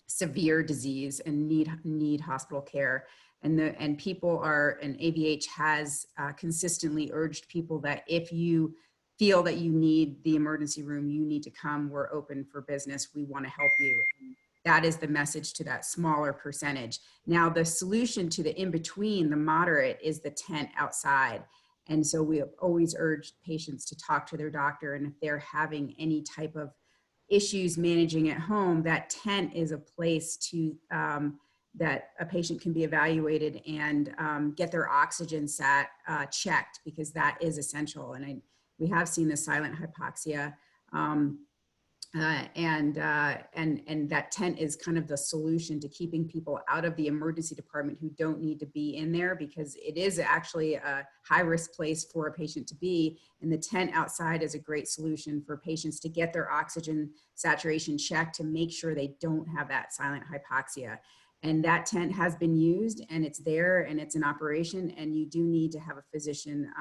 severe disease and need hospital care. And people are, and AVH has consistently urged people that if you feel that you need the emergency room, you need to come, we're open for business, we want to help you. And that is the message to that smaller percentage. Now the solution to the in-between, the moderate, is the tent outside. And so we have always urged patients to talk to their doctor, and if they're having any type of issues managing at home, that tent is a place to that a patient can be evaluated and get their oxygen checked, because that is essential. And we have seen the silent hypoxia, and that tent is kind of the solution to keeping people out of the emergency department who don't need to be in there, because it is actually a high-risk place for a patient to be. And the tent outside is a great solution for patients to get their oxygen saturation checked to make sure they don't have that silent hypoxia. And that tent has been used, and it's there, and it's in operation, and you do need to have a physician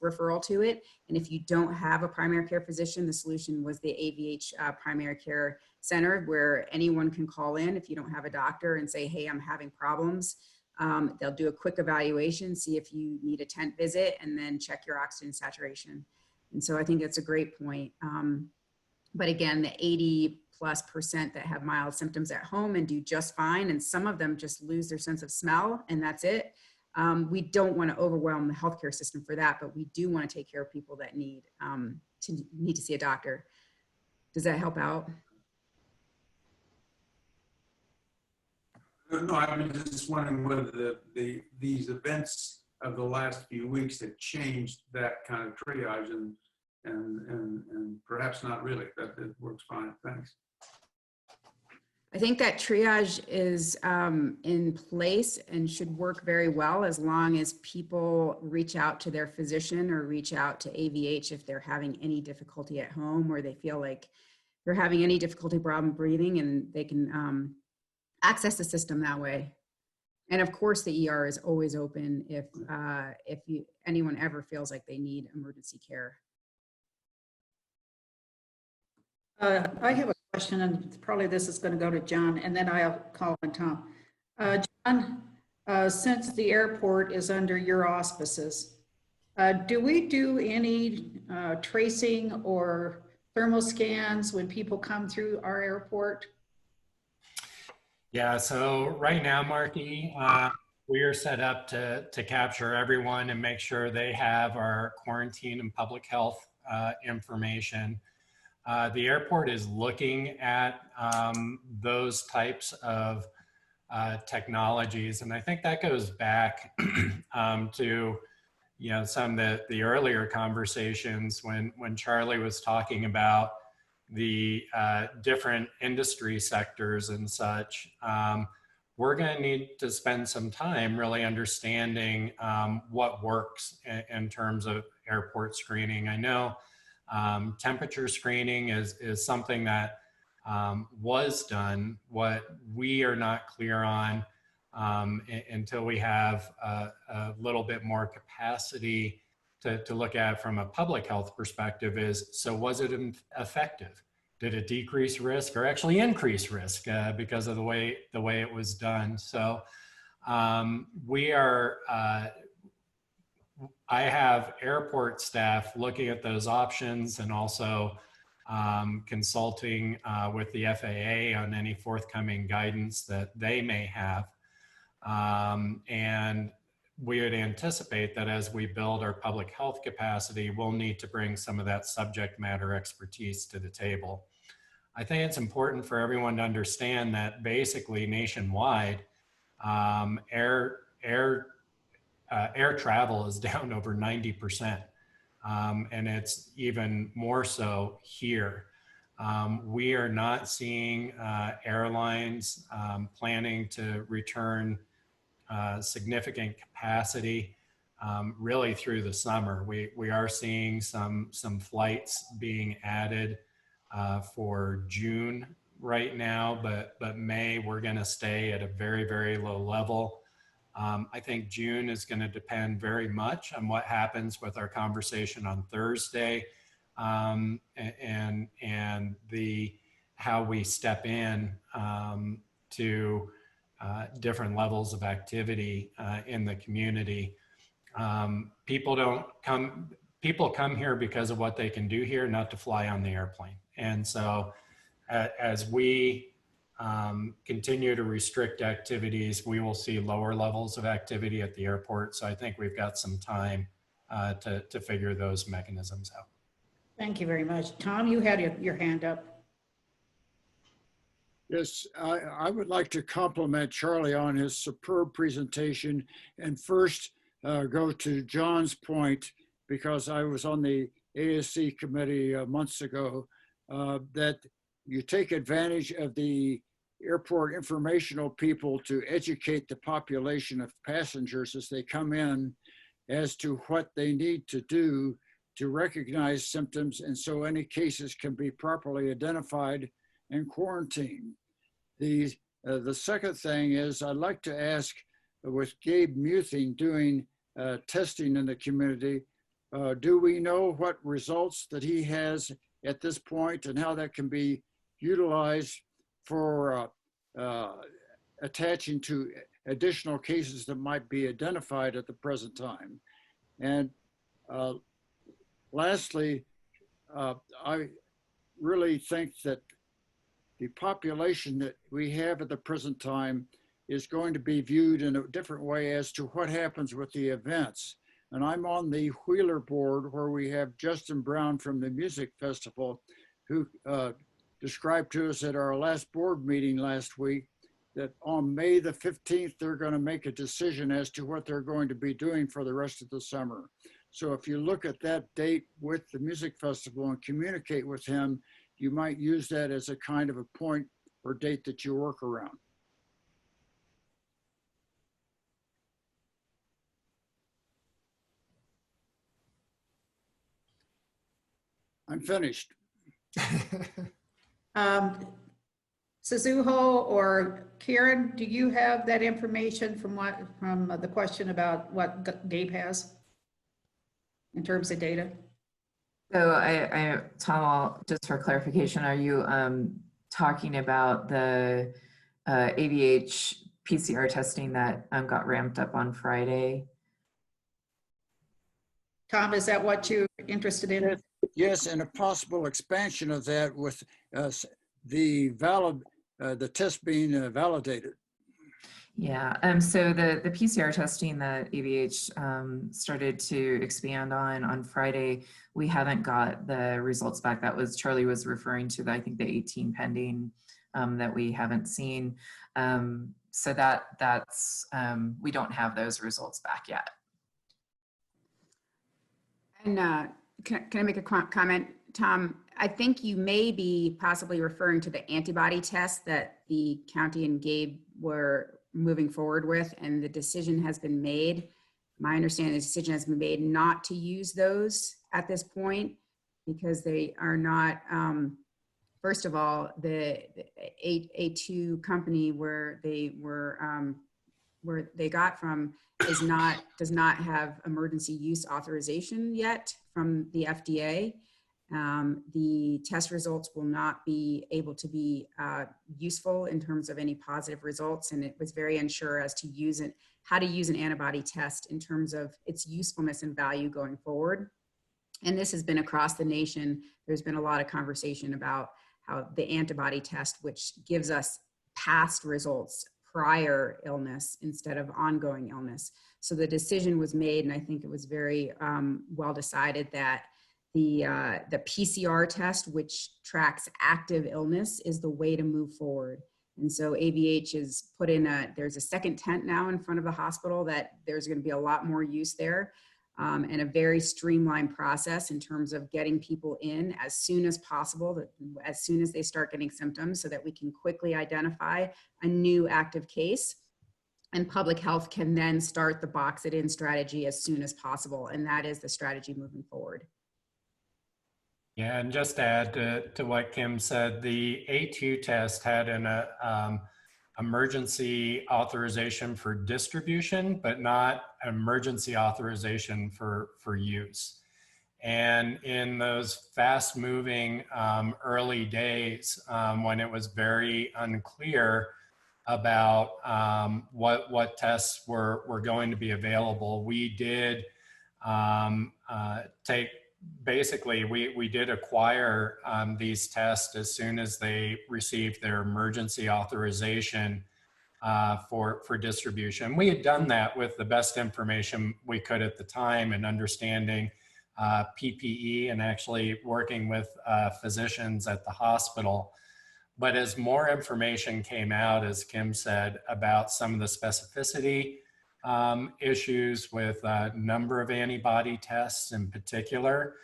referral to it. And if you don't have a primary care physician, the solution was the AVH primary care center, where anyone can call in if you don't have a doctor and say, hey, I'm having problems. They'll do a quick evaluation, see if you need a tent visit, and then check your oxygen saturation. And so I think that's a great point. But again, the 80+% that have mild symptoms at home and do just fine, and some of them just lose their sense of smell, and that's it. We don't want to overwhelm the healthcare system for that, but we do want to take care of people that need to need to see a doctor. Does that help out? No, I was just wondering whether these events of the last few weeks have changed that kind of triage, and perhaps not really. That it works fine. Thanks. I think that triage is in place and should work very well as long as people reach out to their physician or reach out to AVH if they're having any difficulty at home, or they feel like they're having any difficulty problem breathing, and they can access the system that way. And of course, the ER is always open if anyone ever feels like they need emergency care. I have a question, and probably this is going to go to John, and then I'll call on Tom. John, since the airport is under your auspices, do we do any tracing or thermal scans when people come through our airport? Yeah, so right now, Marky, we are set up to capture everyone and make sure they have our quarantine and public health information. The airport is looking at those types of technologies, and I think that goes back to some of the earlier conversations when Charlie was talking about the different industry sectors and such. We're going to need to spend some time really understanding what works in terms of airport screening. I know temperature screening is something that was done. What we are not clear on until we have a little bit more capacity to look at from a public health perspective is, so was it effective? Did it decrease risk or actually increase risk because of the way it was done? So we are, I have airport staff looking at those options and also consulting with the FAA on any forthcoming guidance that they may have. And we would anticipate that as we build our public health capacity, we'll need to bring some of that subject matter expertise to the table. I think it's important for everyone to understand that basically nationwide, air travel is down over 90%. And it's even more so here. We are not seeing airlines planning to return significant capacity really through the summer. We are seeing some flights being added for June right now, but May we're going to stay at a very, very low level. I think June is going to depend very much on what happens with our conversation on Thursday and how we step in to different levels of activity in the community. People come here because of what they can do here, not to fly on the airplane. And so as we continue to restrict activities, we will see lower levels of activity at the airport. So I think we've got some time to figure those mechanisms out. Thank you very much. Tom, you had your hand up. Yes, I would like to compliment Charlie on his superb presentation, and first go to John's point, because I was on the ASC committee months ago, that you take advantage of the airport informational people to educate the population of passengers as they come in as to what they need to do to recognize symptoms, and so any cases can be properly identified and quarantined. The second thing is, I'd like to ask, with Gabe Muthing doing testing in the community, do we know what results that he has at this point and how that can be utilized for attaching to additional cases that might be identified at the present time? And lastly, I really think that the population that we have at the present time is going to be viewed in a different way as to what happens with the events. And I'm on the Wheeler board where we have Justin Brown from the Music Festival, who described to us at our last board meeting last week that on May the 15th, they're going to make a decision as to what they're going to be doing for the rest of the summer. So if you look at that date with the music festival and communicate with him, you might use that as a kind of a point or date that you work around. I'm finished. Suzuho or Karen, do you have that information from the question about what Gabe has in terms of data? So Tom, just for clarification, are you talking about the ABH PCR testing that got ramped up on Friday? Tom, is that what you're interested in? Yes, and a possible expansion of that with the test being validated. Yeah, so the PCR testing that ABH started to expand on Friday, we haven't got the results back. That was, Charlie was referring to, I think the 18 pending that we haven't seen. So that's, we don't have those results back yet. And can I make a comment, Tom? I think you may be possibly referring to the antibody test that the county and Gabe were moving forward with, and the decision has been made. My understanding, the decision has been made not to use those at this point because they are not, first of all, the A2 company where they got from does not have emergency use authorization yet from the FDA. The test results will not be able to be useful in terms of any positive results, and it was very unsure as to how to use an antibody test in terms of its usefulness and value going forward. And this has been across the nation. There's been a lot of conversation about how the antibody test, which gives us past results, prior illness instead of ongoing illness. So the decision was made, and I think it was very well decided that the PCR test, which tracks active illness, is the way to move forward. And so ABH has put in there's a second tent now in front of the hospital that there's going to be a lot more use there, and a very streamlined process in terms of getting people in as soon as possible, as soon as they start getting symptoms, so that we can quickly identify a new active case. And public health can then start the box it in strategy as soon as possible. And that is the strategy moving forward. Yeah, and just to add to what Kim said, the A2 test had an emergency authorization for distribution, but not emergency authorization for use. And in those fast moving early days, when it was very unclear about what tests were going to be available, we did we did acquire these tests as soon as they received their emergency authorization for distribution. We had done that with the best information we could at the time and understanding PPE and actually working with physicians at the hospital. But as more information came out, as Kim said, about some of the specificity issues with a number of antibody tests in particular,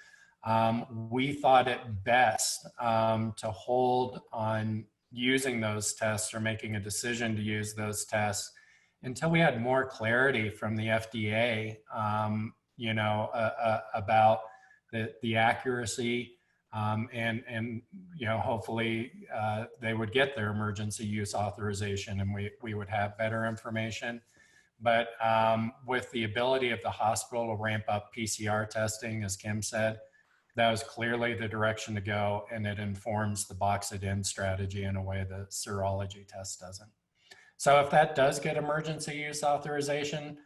we thought it best to hold on using those tests or making a decision to use those tests until we had more clarity from the FDA, about the accuracy and hopefully they would get their emergency use authorization and we would have better information. But with the ability of the hospital to ramp up PCR testing, as Kim said, that was clearly the direction to go, and it informs the box it in strategy in a way the serology test doesn't. So if that does get emergency use authorization,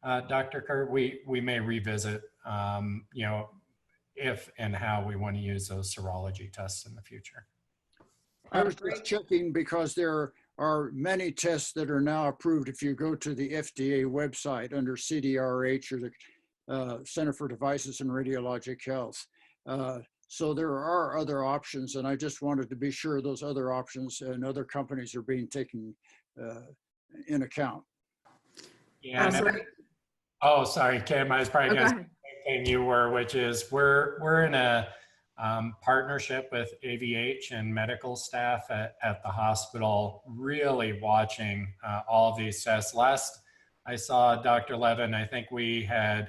Dr. Kerr, we may revisit, if and how we want to use those serology tests in the future. I was just checking because there are many tests that are now approved. If you go to the FDA website under CDRH or the Center for Devices and Radiologic Health. So there are other options, and I just wanted to be sure those other options and other companies are being taken in account. Yeah. Sorry. Oh, sorry, Kim. I was probably Oh, going go to ahead. say the same thing you were, which is we're in a partnership with AVH and medical staff at the hospital, really watching all of these tests. Last I saw Dr. Levin, I think we had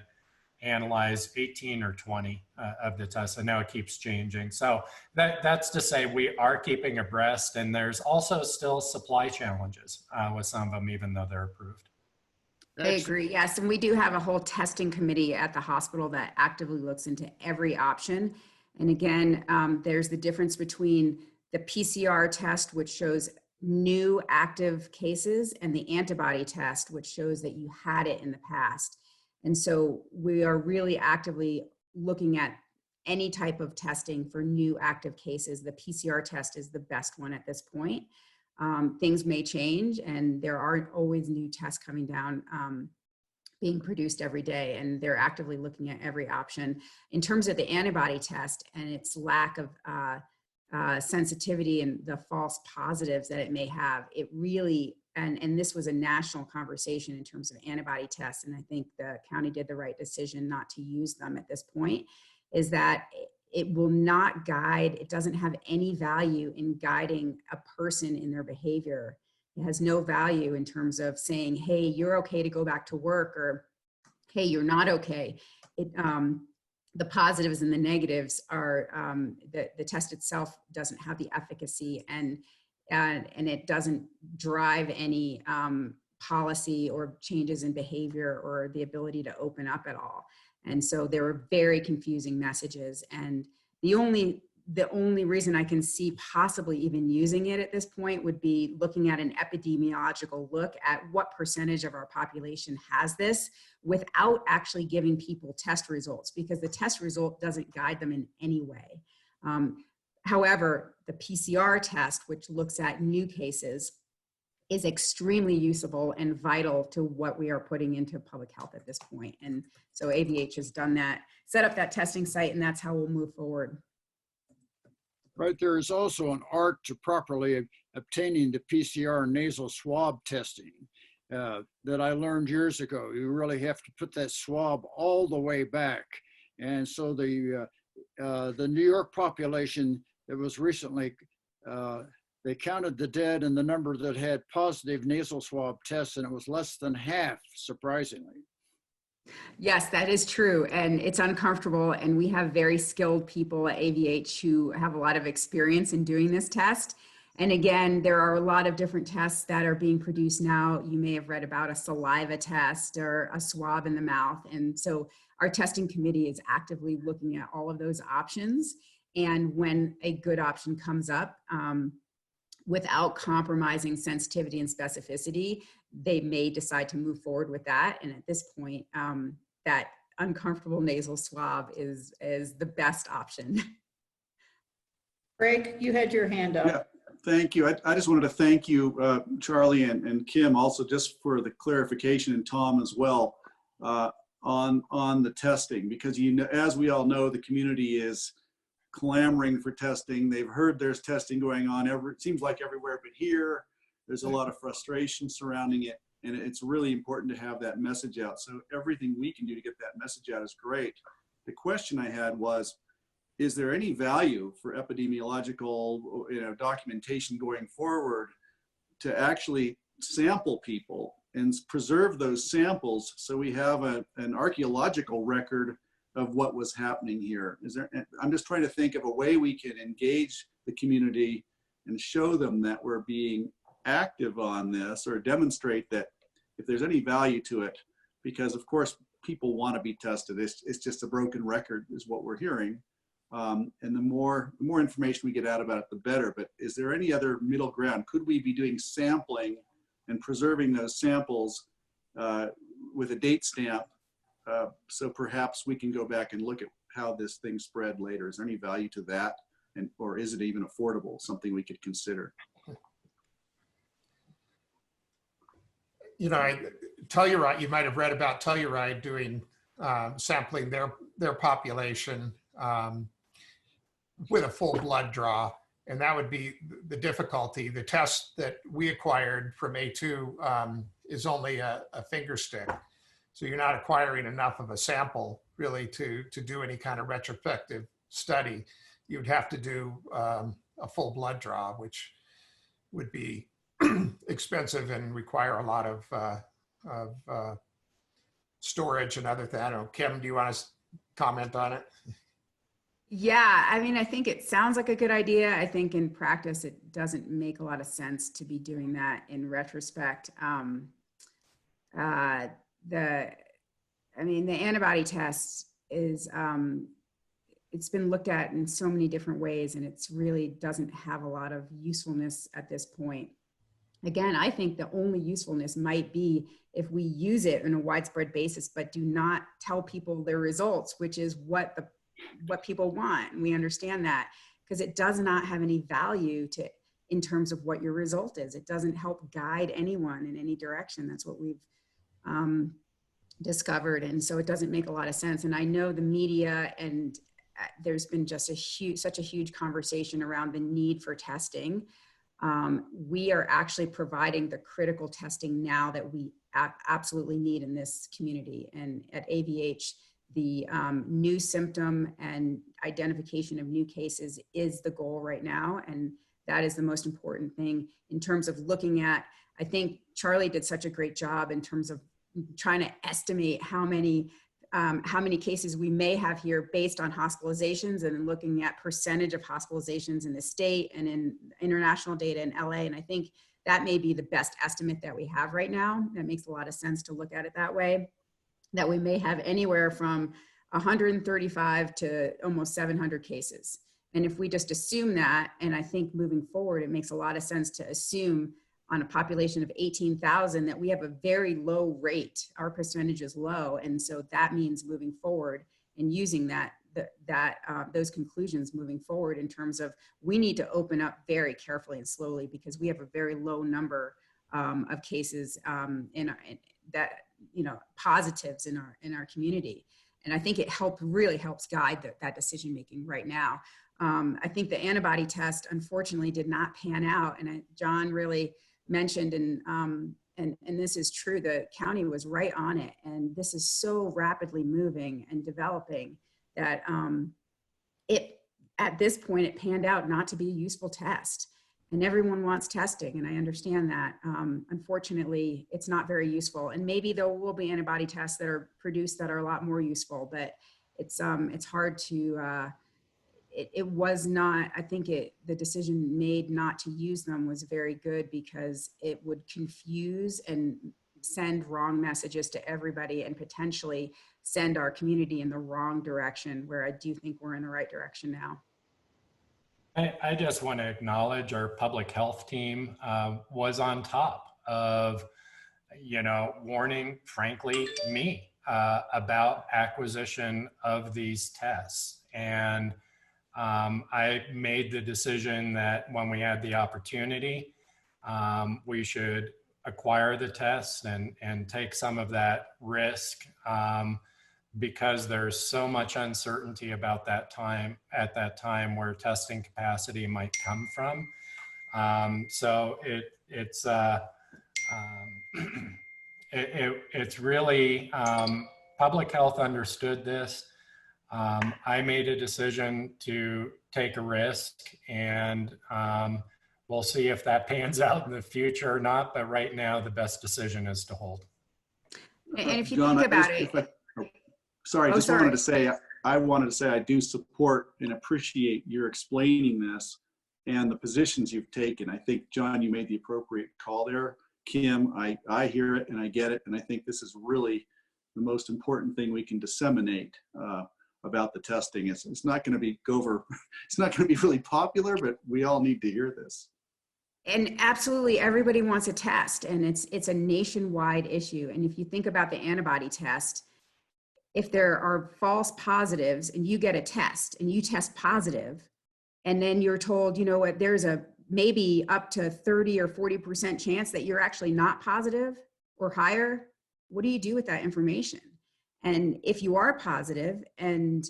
analyzed 18 or 20 of the tests, and now it keeps changing. So that's to say we are keeping abreast, and there's also still supply challenges with some of them, even though they're approved. I agree. Yes. And we do have a whole testing committee at the hospital that actively looks into every option. And again, there's the difference between the PCR test, which shows new active cases, and the antibody test, which shows that you had it in the past. And so we are really actively looking at any type of testing for new active cases. The PCR test is the best one at this point. Things may change, and there aren't always new tests coming down being produced every day, and they're actively looking at every option. In terms of the antibody test and its lack of sensitivity and the false positives that it may have, it really, and this was a national conversation in terms of antibody tests, and I think the county did the right decision not to use them at this point, is that it will not guide, it doesn't have any value in guiding a person in their behavior. It has no value in terms of saying, hey, you're okay to go back to work, or hey, you're not okay. The positives and the negatives are the test itself doesn't have the efficacy, and it doesn't drive any policy or changes in behavior or the ability to open up at all. And so there were very confusing messages. And the only reason I can see possibly even using it at this point would be looking at an epidemiological look at what percentage of our population has this, without actually giving people test results, because the test result doesn't guide them in any way. However, the PCR test, which looks at new cases, is extremely usable and vital to what we are putting into public health at this point. And so AVH has done that, set up that testing site, and that's how we'll move forward. Right, there is also an art to properly obtaining the PCR nasal swab testing that I learned years ago. You really have to put that swab all the way back. And so the New York population that was recently, they counted the dead and the number that had positive nasal swab tests, and it was less than half, surprisingly. Yes, that is true. And it's uncomfortable. And we have very skilled people at AVH who have a lot of experience in doing this test. And again, there are a lot of different tests that are being produced now. You may have read about a saliva test or a swab in the mouth. And so our testing committee is actively looking at all of those options. And when a good option comes up, without compromising sensitivity and specificity, they may decide to move forward with that. And at this point, that uncomfortable nasal swab is the best option. Greg, you had your hand up. Yeah, thank you. I just wanted to thank you, Charlie and Kim, also just for the clarification, and Tom as well, on the testing, because as we all know, the community is clamoring for testing. They've heard there's testing going on it seems like everywhere but here. There's a lot of frustration surrounding it, and it's really important to have that message out. So everything we can do to get that message out is great. The question I had was, is there any value for epidemiological, documentation going forward to actually sample people and preserve those samples so we have an archaeological record of what was happening here? I'm just trying to think of a way we can engage the community and show them that we're being active on this, or demonstrate that if there's any value to it, because of course people want to be tested. It's just a broken record is what we're hearing. And the more information we get out about it, the better. But is there any other middle ground? Could we be doing sampling and preserving those samples with a date stamp? So perhaps we can go back and look at how this thing spread later. Is there any value to that? Or is it even affordable, something we could consider? Telluride, you might have read about Telluride doing sampling their population with a full blood draw. And that would be the difficulty. The test that we acquired from A2 is only a finger stick. So you're not acquiring enough of a sample really to do any kind of retrospective study. You'd have to do a full blood draw, which would be expensive and require a lot of storage and other things. I don't know, Kim, do you want to comment on it? Yeah, I mean, I think it sounds like a good idea. I think in practice, it doesn't make a lot of sense to be doing that in retrospect. The antibody test is, it's been looked at in so many different ways, and it's really doesn't have a lot of usefulness at this point. Again, I think the only usefulness might be if we use it on a widespread basis, but do not tell people their results, which is what people want. And we understand that, because it does not have any value in terms of what your result is. It doesn't help guide anyone in any direction. That's what we've discovered. And so it doesn't make a lot of sense. And I know the media, and there's been just such a huge conversation around the need for testing. We are actually providing the critical testing now that we absolutely need in this community. And at AVH, the new symptom and identification of new cases is the goal right now. And that is the most important thing in terms of looking at. I think Charlie did such a great job in terms of trying to estimate how many cases we may have here based on hospitalizations, and looking at percentage of hospitalizations in the state and in international data in LA. And I think that may be the best estimate that we have right now. That makes a lot of sense to look at it that way, that we may have anywhere from 135 to almost 700 cases. And if we just assume that, and I think moving forward, it makes a lot of sense to assume on a population of 18,000 that we have a very low rate. Our percentage is low. And so that means moving forward and using those conclusions moving forward in terms of, we need to open up very carefully and slowly, because we have a very low number of cases positives in our community. And I think it really helps guide that decision making right now. I think the antibody test unfortunately did not pan out, and John really mentioned, and this is true, the county was right on it, and this is so rapidly moving and developing that at this point it panned out not to be a useful test. And everyone wants testing, and I understand that. Unfortunately, it's not very useful, and maybe there will be antibody tests that are produced that are a lot more useful, but it's hard to, it was not, I think the decision made not to use them was very good, because it would confuse and send wrong messages to everybody and potentially send our community in the wrong direction, where I do think we're in the right direction now. I just want to acknowledge our public health team was on top of, warning, frankly, me about acquisition of these tests. And I made the decision that when we had the opportunity, we should acquire the tests and take some of that risk, because there's so much uncertainty about that time, where testing capacity might come from. So it's really, public health understood this. I made a decision to take a risk, and we'll see if that pans out in the future or not. But right now, the best decision is to hold. And if you John, think about it. Wanted to say, I wanted to say I do support and appreciate your explaining this and the positions you've taken. I think, John, you made the appropriate call there. Kim, I hear it and I get it. And I think this is really the most important thing we can disseminate about the testing. It's not going to be it's not going to be really popular, but we all need to hear this. And absolutely, everybody wants a test, and it's a nationwide issue. And if you think about the antibody test, if there are false positives and you get a test and you test positive, and then you're told, you know what, there's a maybe up to 30 or 40% chance that you're actually not positive or higher, what do you do with that information? And if you are positive and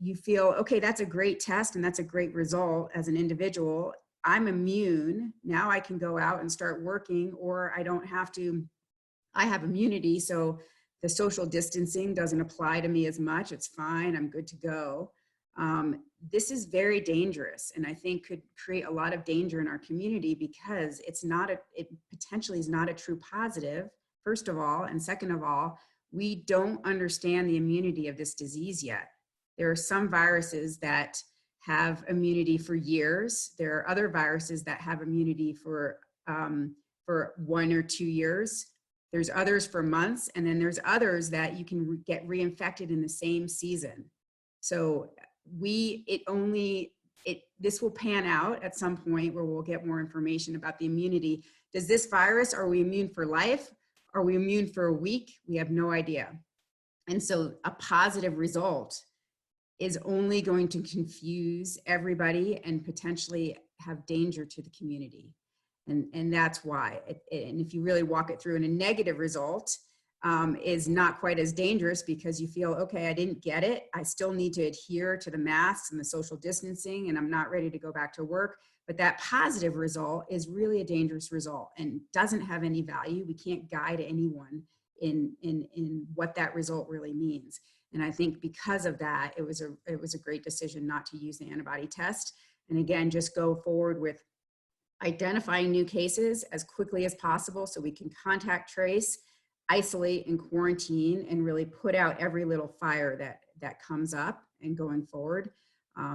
you feel, okay, that's a great test and that's a great result as an individual, I'm immune, now I can go out and start working, or I don't have to, I have immunity, so the social distancing doesn't apply to me as much, it's fine, I'm good to go. This is very dangerous, and I think could create a lot of danger in our community because it's not it potentially is not a true positive, first of all, and second of all, we don't understand the immunity of this disease yet. There are some viruses that have immunity for years. There are other viruses that have immunity for 1 or 2 years. There's others for months, and then there's others that you can get reinfected in the same season. So this will pan out at some point where we'll get more information about the immunity. Does this virus, are we immune for life? Are we immune for a week? We have no idea. And so a positive result is only going to confuse everybody and potentially have danger to the community. And that's why. And if you really walk it through, and a negative result is not quite as dangerous because you feel, okay, I didn't get it. I still need to adhere to the masks and the social distancing, and I'm not ready to go back to work. But that positive result is really a dangerous result and doesn't have any value. We can't guide anyone in what that result really means. And I think because of that, it was a great decision not to use the antibody test. And again, just go forward with identifying new cases as quickly as possible so we can contact trace, isolate and quarantine, and really put out every little fire that comes up and going forward,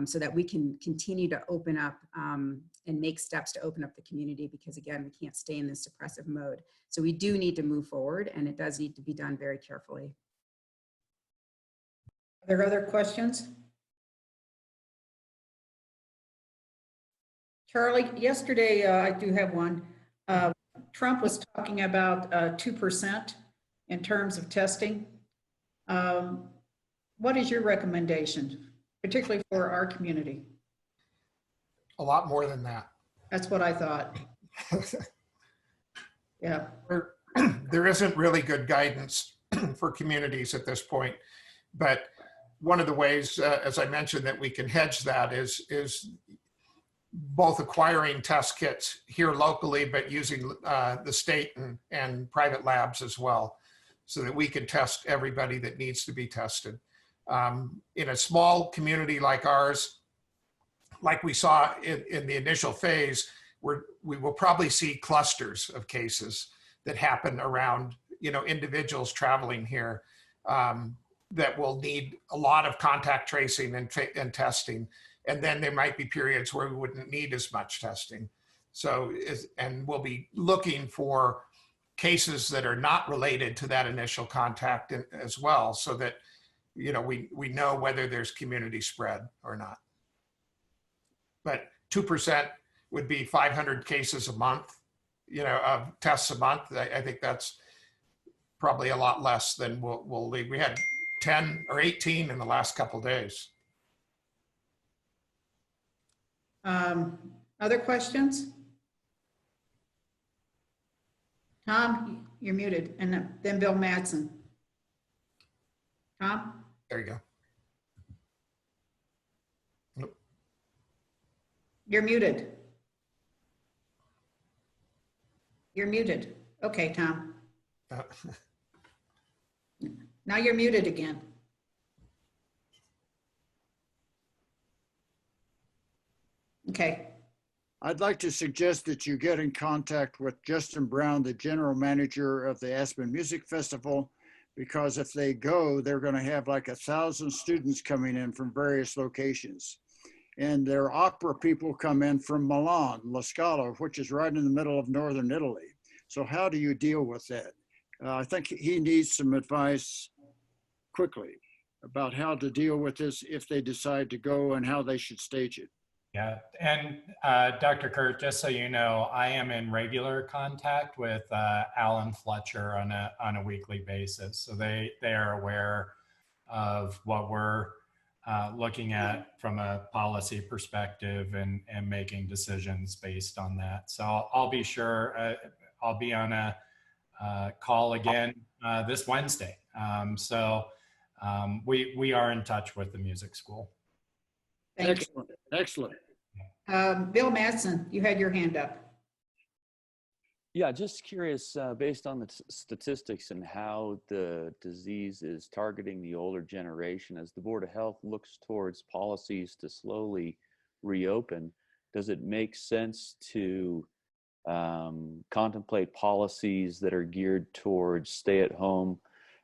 so that we can continue to open up and make steps to open up the community, because again, we can't stay in this suppressive mode. So we do need to move forward, and it does need to be done very carefully. Are there other questions? Charlie, yesterday, I do have one. Trump was talking about 2% in terms of testing. What is your recommendation, particularly for our community? A lot more than that. That's what I thought. Yeah. There isn't really good guidance for communities at this point, but one of the ways, as I mentioned, that we can hedge that is both acquiring test kits here locally, but using the state and private labs as well, so that we can test everybody that needs to be tested. In a small community like ours, like we saw in the initial phase, we will probably see clusters of cases that happen around, individuals traveling here that will need a lot of contact tracing and testing. And then there might be periods where we wouldn't need as much testing. So, and we'll be looking for cases that are not related to that initial contact as well, so that, we know whether there's community spread or not. But 2% would be 500 cases a month, of tests a month. I think that's probably a lot less than we'll leave. We had 10 or 18 in the last couple of days. Other questions? Tom, you're muted, and then Bill Madsen. Tom? There you go. Nope. You're muted. You're muted. Okay, Tom. Now you're muted again. Okay. I'd like to suggest that you get in contact with Justin Brown, the general manager of the Aspen Music Festival, because if they go, they're going to have like 1,000 students coming in from various locations. And their opera people come in from Milan, La Scala, which is right in the middle of northern Italy. So how do you deal with that? I think he needs some advice quickly about how to deal with this if they decide to go, and how they should stage it. Yeah, and Dr. Kurt, just so you know, I am in regular contact with Alan Fletcher on a weekly basis. So they are aware of what we're looking at from a policy perspective and making decisions based on that. So I'll be sure, I'll be on a call again this Wednesday. So we are in touch with the music school. Thank Excellent, excellent. you. Bill Madsen, you had your hand up. Yeah, just curious, based on the statistics and how the disease is targeting the older generation, as the Board of Health looks towards policies to slowly reopen, does it make sense to contemplate policies that are geared towards stay-at-home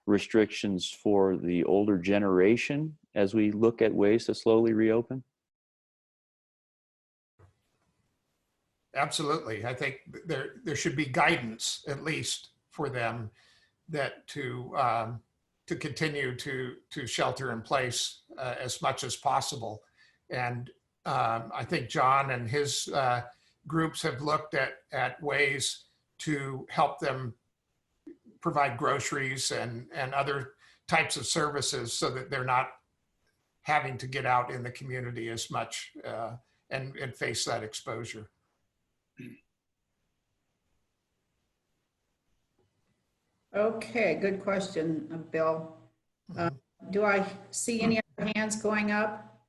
restrictions for the older generation as we look at ways to slowly reopen? Absolutely. I think there should be guidance, at least for them, that to continue to shelter in place as much as possible. And I think John and his groups have looked at ways to help them provide groceries and other types of services so that they're not having to get out in the community as much and face that exposure. Okay, good question, Bill. Do I see any other hands going up?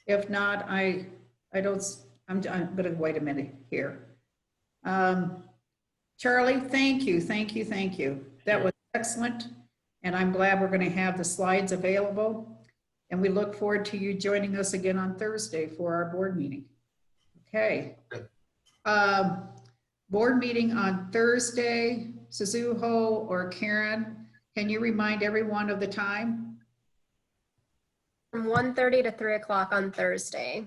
If not, I'm gonna wait a minute here. Charlie, thank you. That was excellent. And I'm glad we're gonna have the slides available. And we look forward to you joining us again on Thursday for our board meeting. Okay. Good. Board meeting on Thursday, Suzuho or Karen, can you remind everyone of the time? From 1:30 to 3 o'clock on Thursday.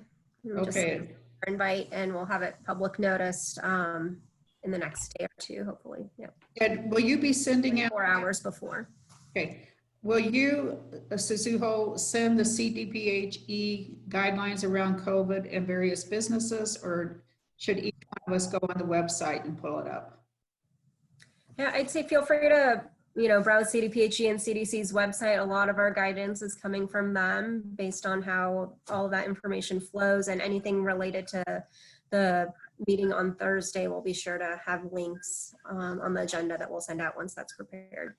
Okay. Invite, and we'll have it public noticed in the next day or two, hopefully. Yeah. And will you be sending out? 4 hours before. Okay. Will you, Suzuho, send the CDPHE guidelines around COVID and various businesses, or should each one of us go on the website and pull it up? Yeah, I'd say feel free to, browse CDPHE and CDC's website. A lot of our guidance is coming from them based on how all of that information flows, and anything related to the meeting on Thursday, we'll be sure to have links on the agenda that we'll send out once that's prepared.